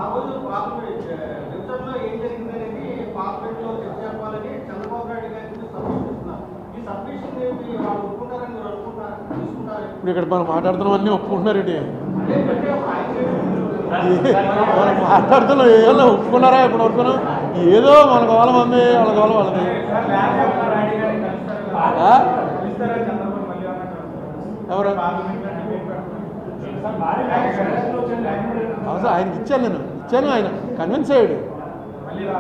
ఆ రోజు రిజర్వ్లో ఏం జరిగిందనేది పార్లమెంట్లో చర్చ చెప్పాలని చంద్రబాబు నాయుడు గారికి సబ్మిషన్ ఇస్తున్నారు. ఈ సబ్మిషన్ ఏంటి, వాళ్ళు ఒప్పుకుంటారని మీరు అనుకుంటారు, తీసుకుంటారు? ఇప్పుడు ఇక్కడ మనం మాట్లాడుతున్నాం అన్నీ ఒప్పుకుంటున్నారేంటి? మనం మాట్లాడుతున్నాం ఏమన్నా ఒప్పుకున్నారా ఇప్పుడు వరకు? ఏదో మన గోళ మంది, వాళ్ళ గోళ వాళ్ళది. ఎవరు అవసరం ఆయనకి ఇచ్చాను. ఆయన కన్విన్స్ అయ్యాడు,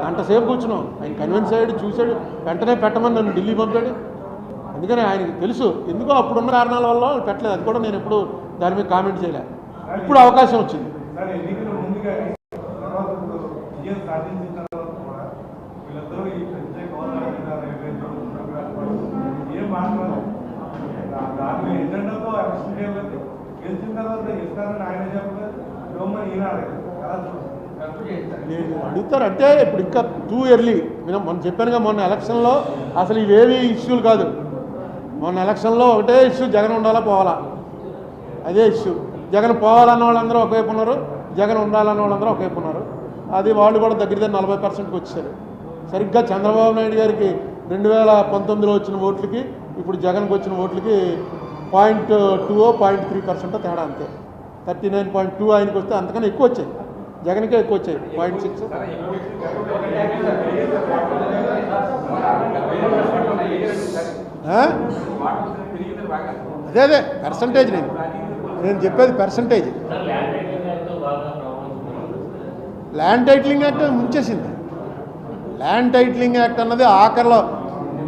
గంట సేపు కూర్చున్నాం, ఆయన కన్విన్స్ అయ్యాడు, చూశాడు, వెంటనే పెట్టమని నన్ను ఢిల్లీ పంపాడు. అందుకని ఆయనకి తెలుసు, ఎందుకో అప్పుడున్న కారణాల వల్ల పెట్టలేదు. అది కూడా నేను ఎప్పుడు దాని మీద కామెంట్ చేయలే. ఇప్పుడు అవకాశం వచ్చింది. అడుగుతారు అంటే ఇప్పుడు ఇంకా టూ ఎర్లీ. మనం చెప్పానుగా, మొన్న ఎలక్షన్లో అసలు ఇవేవి ఇష్యూలు కాదు. మొన్న ఎలక్షన్లో ఒకటే ఇష్యూ, జగన్ ఉండాలా పోవాలా, అదే ఇష్యూ. జగన్ పోవాలన్న వాళ్ళందరూ ఒకవైపు ఉన్నారు, జగన్ ఉండాలన్న వాళ్ళందరూ ఒకవైపు ఉన్నారు. అది వాళ్ళు కూడా దగ్గర 40%కి వచ్చారు. సరిగ్గా చంద్రబాబు నాయుడు గారికి 2019లో వచ్చిన ఓట్లకి ఇప్పుడు జగన్కి వచ్చిన ఓట్లకి 0.2 0.3% తేడా, అంతే. 39.2 ఆయనకి వస్తే అంతకన్నా ఎక్కువ వచ్చాయి, జగన్కే ఎక్కువ వచ్చాయి 0.6. అదే పర్సంటేజ్, నేను చెప్పేది పర్సంటేజ్. ల్యాండ్ టైటిలింగ్ యాక్ట్ ముంచేసింది. ల్యాండ్ టైటిలింగ్ యాక్ట్ అన్నది ఆఖరిలో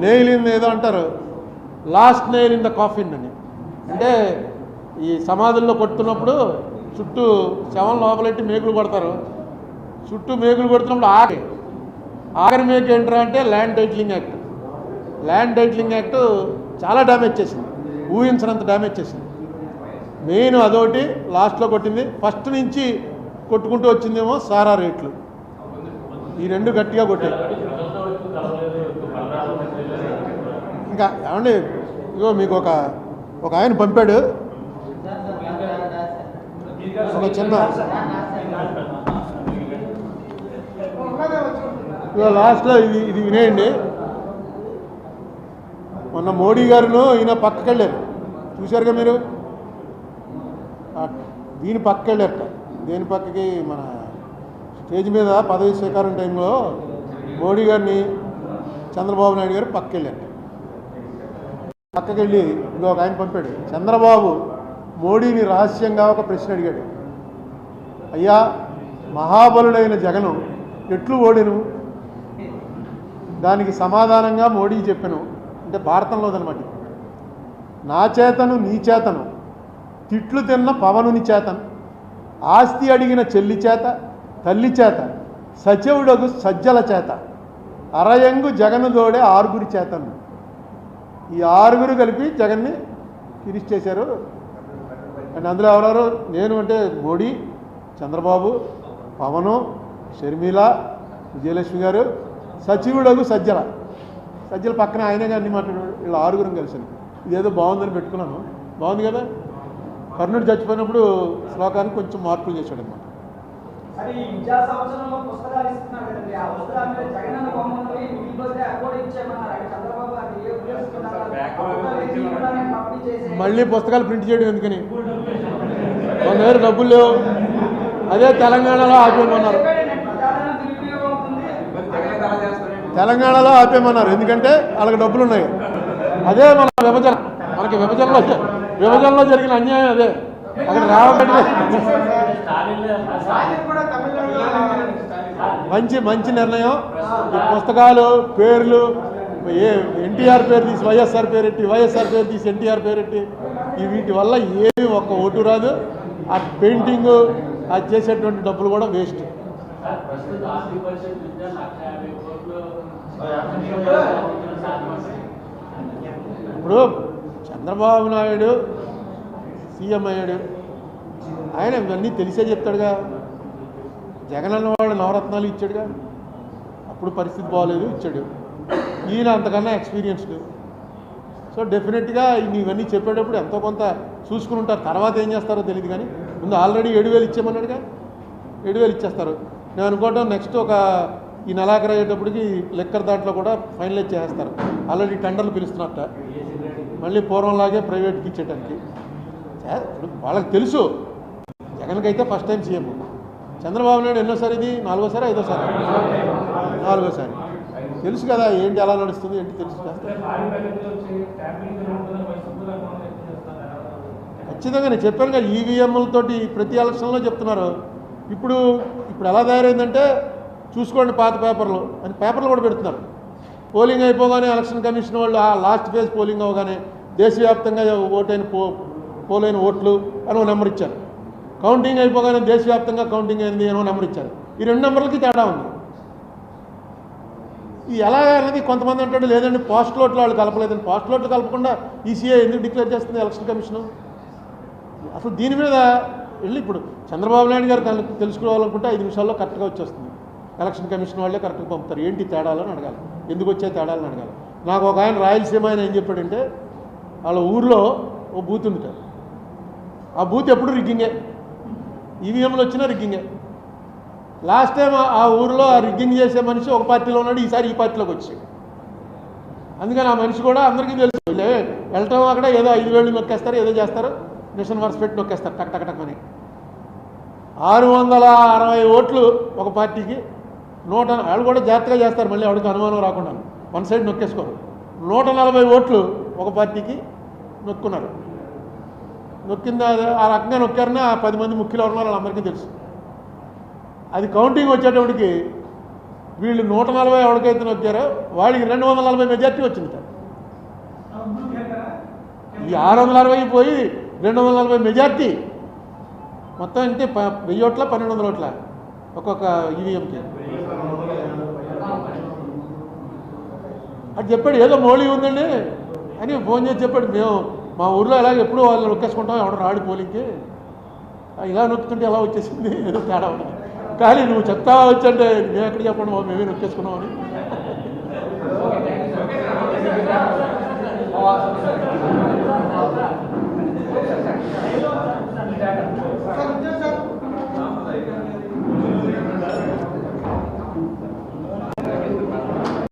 నెయిల్ ఇన్ ఏదో అంటారు, last nail in the coffin అని. అంటే ఈ సమాధుల్లో కొడుతున్నప్పుడు చుట్టూ శవం లోపలెట్టి మేకులు కొడతారు, చుట్టూ మేకులు కొడుతున్నప్పుడు ఆఖరి మేకు ఏంట్రా అంటే land titling act. Land titling act చాలా డ్యామేజ్ చేసింది, ఊహించినంత డ్యామేజ్ చేసింది. మెయిన్ అదొకటి లాస్ట్లో కొట్టింది. ఫస్ట్ నుంచి కొట్టుకుంటూ వచ్చిందేమో సారా రేట్లు, ఈ రెండు గట్టిగా కొట్టాయి. ఇంకా ఏమండి, ఇగో మీకు ఒక ఆయన పంపాడు, ఒక చిన్న ఇక లాస్ట్లో ఇది వినేయండి. మొన్న మోడీ గారును ఈయన పక్కకి వెళ్ళారు, చూశారుగా మీరు. దీని పక్కకి వెళ్ళారట. దేని పక్కకి? మన స్టేజ్ మీద పదవి స్వీకారం టైంలో మోడీ గారిని చంద్రబాబు నాయుడు గారు పక్కకి వెళ్ళారు. పక్కకి వెళ్ళి ఇంకొక ఆయన పంపాడు. చంద్రబాబు మోడీని రహస్యంగా ఒక ప్రశ్న అడిగాడు. అయ్యా, మహాబలుడైన జగను ఎట్లు ఓడెను? దానికి సమాధానంగా మోడీ చెప్పాను. అంటే భారతంలోదనమాట. నా చేతను నీ చేతను, తిట్లు తిన్న పవనుని చేతను, ఆస్తి అడిగిన చెల్లి చేత, తల్లి చేత, సచివుడగు సజ్జల చేత, అరయంగు జగను దోడే ఆరుగురి చేతను. ఈ ఆరుగురు కలిపి జగన్ని ఫినిష్ చేశారు. అండ్ అందులో ఎవరెవరు? నేను అంటే మోడీ, చంద్రబాబు, పవను, షర్మిల, విజయలక్ష్మి గారు, సచివుడగు సజ్జల పక్కన ఆయనగా అన్ని మాట్లాడాడు. వీళ్ళు ఆరుగురం కలిసాను. ఇదేదో బాగుందని పెట్టుకున్నాను. బాగుంది కదా. కర్ణుడు చచ్చిపోయినప్పుడు శ్లోకానికి కొంచెం మార్పులు చేశాడు అన్నమాట. మళ్ళీ పుస్తకాలు ప్రింట్ చేయడం ఎందుకని? మన దగ్గర డబ్బులు లేవు. అదే తెలంగాణలో ఆపేయమన్నారు. తెలంగాణలో ఆపేయమన్నారు ఎందుకంటే వాళ్ళకి డబ్బులు ఉన్నాయి. అదే మన విభజన. మనకి విభజనలో జరిగిన అన్యాయం అదే. అక్కడ రావడం మంచి నిర్ణయం. ఈ పుస్తకాలు పేర్లు ఎన్టీఆర్ పేరు తీసి వైఎస్ఆర్ పేరెట్టి, వైఎస్ఆర్ పేరు తీసి ఎన్టీఆర్ పేరెట్టి, వీటి వల్ల ఏమి ఒక్క ఓటు రాదు. ఆ పెయింటింగు అది చేసేటువంటి డబ్బులు కూడా వేస్ట్. ఇప్పుడు చంద్రబాబు నాయుడు సీఎం అయ్యాడు, ఆయన ఇవన్నీ తెలిసే చెప్తాడుగా. జగన్ అన్నవాడు నవరత్నాలు ఇచ్చాడుగా, అప్పుడు పరిస్థితి బాగోలేదు, ఇచ్చాడు. ఈయన అంతకన్నా ఎక్స్పీరియన్స్డ్. సో డెఫినెట్గా ఇవన్నీ చెప్పేటప్పుడు ఎంతో కొంత చూసుకుని ఉంటారు. తర్వాత ఏం చేస్తారో తెలియదు కానీ ముందు ఆల్రెడీ 7,000 ఇచ్చామన్నాడుగా. 7,000 ఇచ్చేస్తారు. నేను అనుకోవడం నెక్స్ట్ ఈ నెలాఖరు అయ్యేటప్పటికి లెక్కర్ దాంట్లో కూడా ఫైనలైజ్ చేస్తారు. ఆల్రెడీ టెండర్లు పిలుస్తున్నట్ట, మళ్ళీ పూర్వంలాగే ప్రైవేట్కి ఇచ్చేటానికి. ఇప్పుడు వాళ్ళకి తెలుసు. జగన్కి అయితే first time CM. Chandrababu Naidu ఎన్నోసారి? ఇది 4వ సారి 5వ సారి? 4వ సారి. తెలుసు కదా ఏంటి ఎలా నడుస్తుంది ఏంటి తెలుసు. ఖచ్చితంగా నేను చెప్పాను కదా, ఈవీఎంలతోటి ప్రతి ఎలక్షన్లో చెప్తున్నారు. ఇప్పుడు ఎలా తయారైందంటే చూసుకోండి పాత పేపర్లు అని పేపర్లు కూడా పెడుతున్నారు. పోలింగ్ అయిపోగానే ఎలక్షన్ కమిషన్ వాళ్ళు ఆ లాస్ట్ ఫేజ్ పోలింగ్ అవగానే దేశవ్యాప్తంగా పోలైన ఓట్లు అని ఒక నెంబర్ ఇచ్చారు. కౌంటింగ్ అయిపోగానే దేశవ్యాప్తంగా కౌంటింగ్ అయింది అని నెంబర్ ఇచ్చారు. ఈ 2 నెంబర్లకి తేడా ఉంది. ఈ ఎలా అనేది కొంతమంది అంటాడు లేదండి పోస్టల్ ఓట్లు వాళ్ళు కలపలేదని. పోస్టల్ ఓట్లు కలపకుండా ఈసీఐ ఎందుకు డిక్లేర్ చేస్తుంది ఎలక్షన్ కమిషను? అసలు దీని మీద వెళ్ళి ఇప్పుడు చంద్రబాబు నాయుడు గారు తెలుసుకోవాలనుకుంటే 5 నిమిషాల్లో కరెక్ట్గా వచ్చేస్తుంది. ఎలక్షన్ కమిషన్ వాళ్ళే కరెక్ట్గా పంపుతారు. ఏంటి తేడాలని అడగాలి, ఎందుకు వచ్చే తేడాలని అడగాలి. నాకు ఒక ఆయన రాయలసీమ ఆయన ఏం చెప్పాడంటే వాళ్ళ ఊర్లో ఓ బూత్ ఉంది. ఆ బూత్ ఎప్పుడు రిగ్గింగే, ఈవీఎంలు వచ్చినా రిగ్గింగే. లాస్ట్ టైం ఆ ఊరిలో ఆ రిగ్గింగ్ చేసే మనిషి ఒక పార్టీలో ఉన్నాడు, ఈసారి ఈ పార్టీలోకి వచ్చాడు. అందుకని ఆ మనిషి కూడా అందరికీ తెలుసు. వెళ్ళటం అక్కడ ఏదో 5,000 నొక్కేస్తారు, ఏదో చేస్తారు, మిషన్ వర్స్ పెట్టి నొక్కేస్తారు టక్ టక్ టక్ అని. 660 ఓట్లు ఒక పార్టీకి, వాళ్ళు కూడా జాగ్రత్తగా చేస్తారు, మళ్ళీ ఎవరికి అనుమానం రాకుండా వన్ సైడ్ నొక్కేసుకోరు. 140 ఓట్లు ఒక పార్టీకి నొక్కున్నారు. నొక్కిందా ఆ రకంగా నొక్కారని ఆ 10 మంది ముఖ్యులు ఎవరున్నారు వాళ్ళందరికీ తెలుసు. అది కౌంటింగ్ వచ్చేటప్పటికి వీళ్ళు 140 ఎవరికైతే నొక్కారో వాడికి 240 మెజార్టీ వచ్చింది. ఈ 660 పోయి 240 మెజార్టీ మొత్తం అంటే 1000 ఓట్ల 1,200 ఓట్ల ఒక్కొక్క ఈవీఎంకి. అది చెప్పాడు ఏదో మోడీ ఉందండి అని ఫోన్ చేసి చెప్పాడు. మేము మా ఊర్లో ఎలాగ ఎప్పుడు వాళ్ళు నొక్కేసుకుంటాం, ఎవడ రాడు పోలింగ్కి, ఇలా నొక్కుతుంటే ఎలా వచ్చేసింది ఏదో తేడా ఉండదు. కానీ నువ్వు చెప్తా వచ్చంటే మేము ఎక్కడ చెప్పండి బాబు మేమే నొక్కేసుకున్నామని.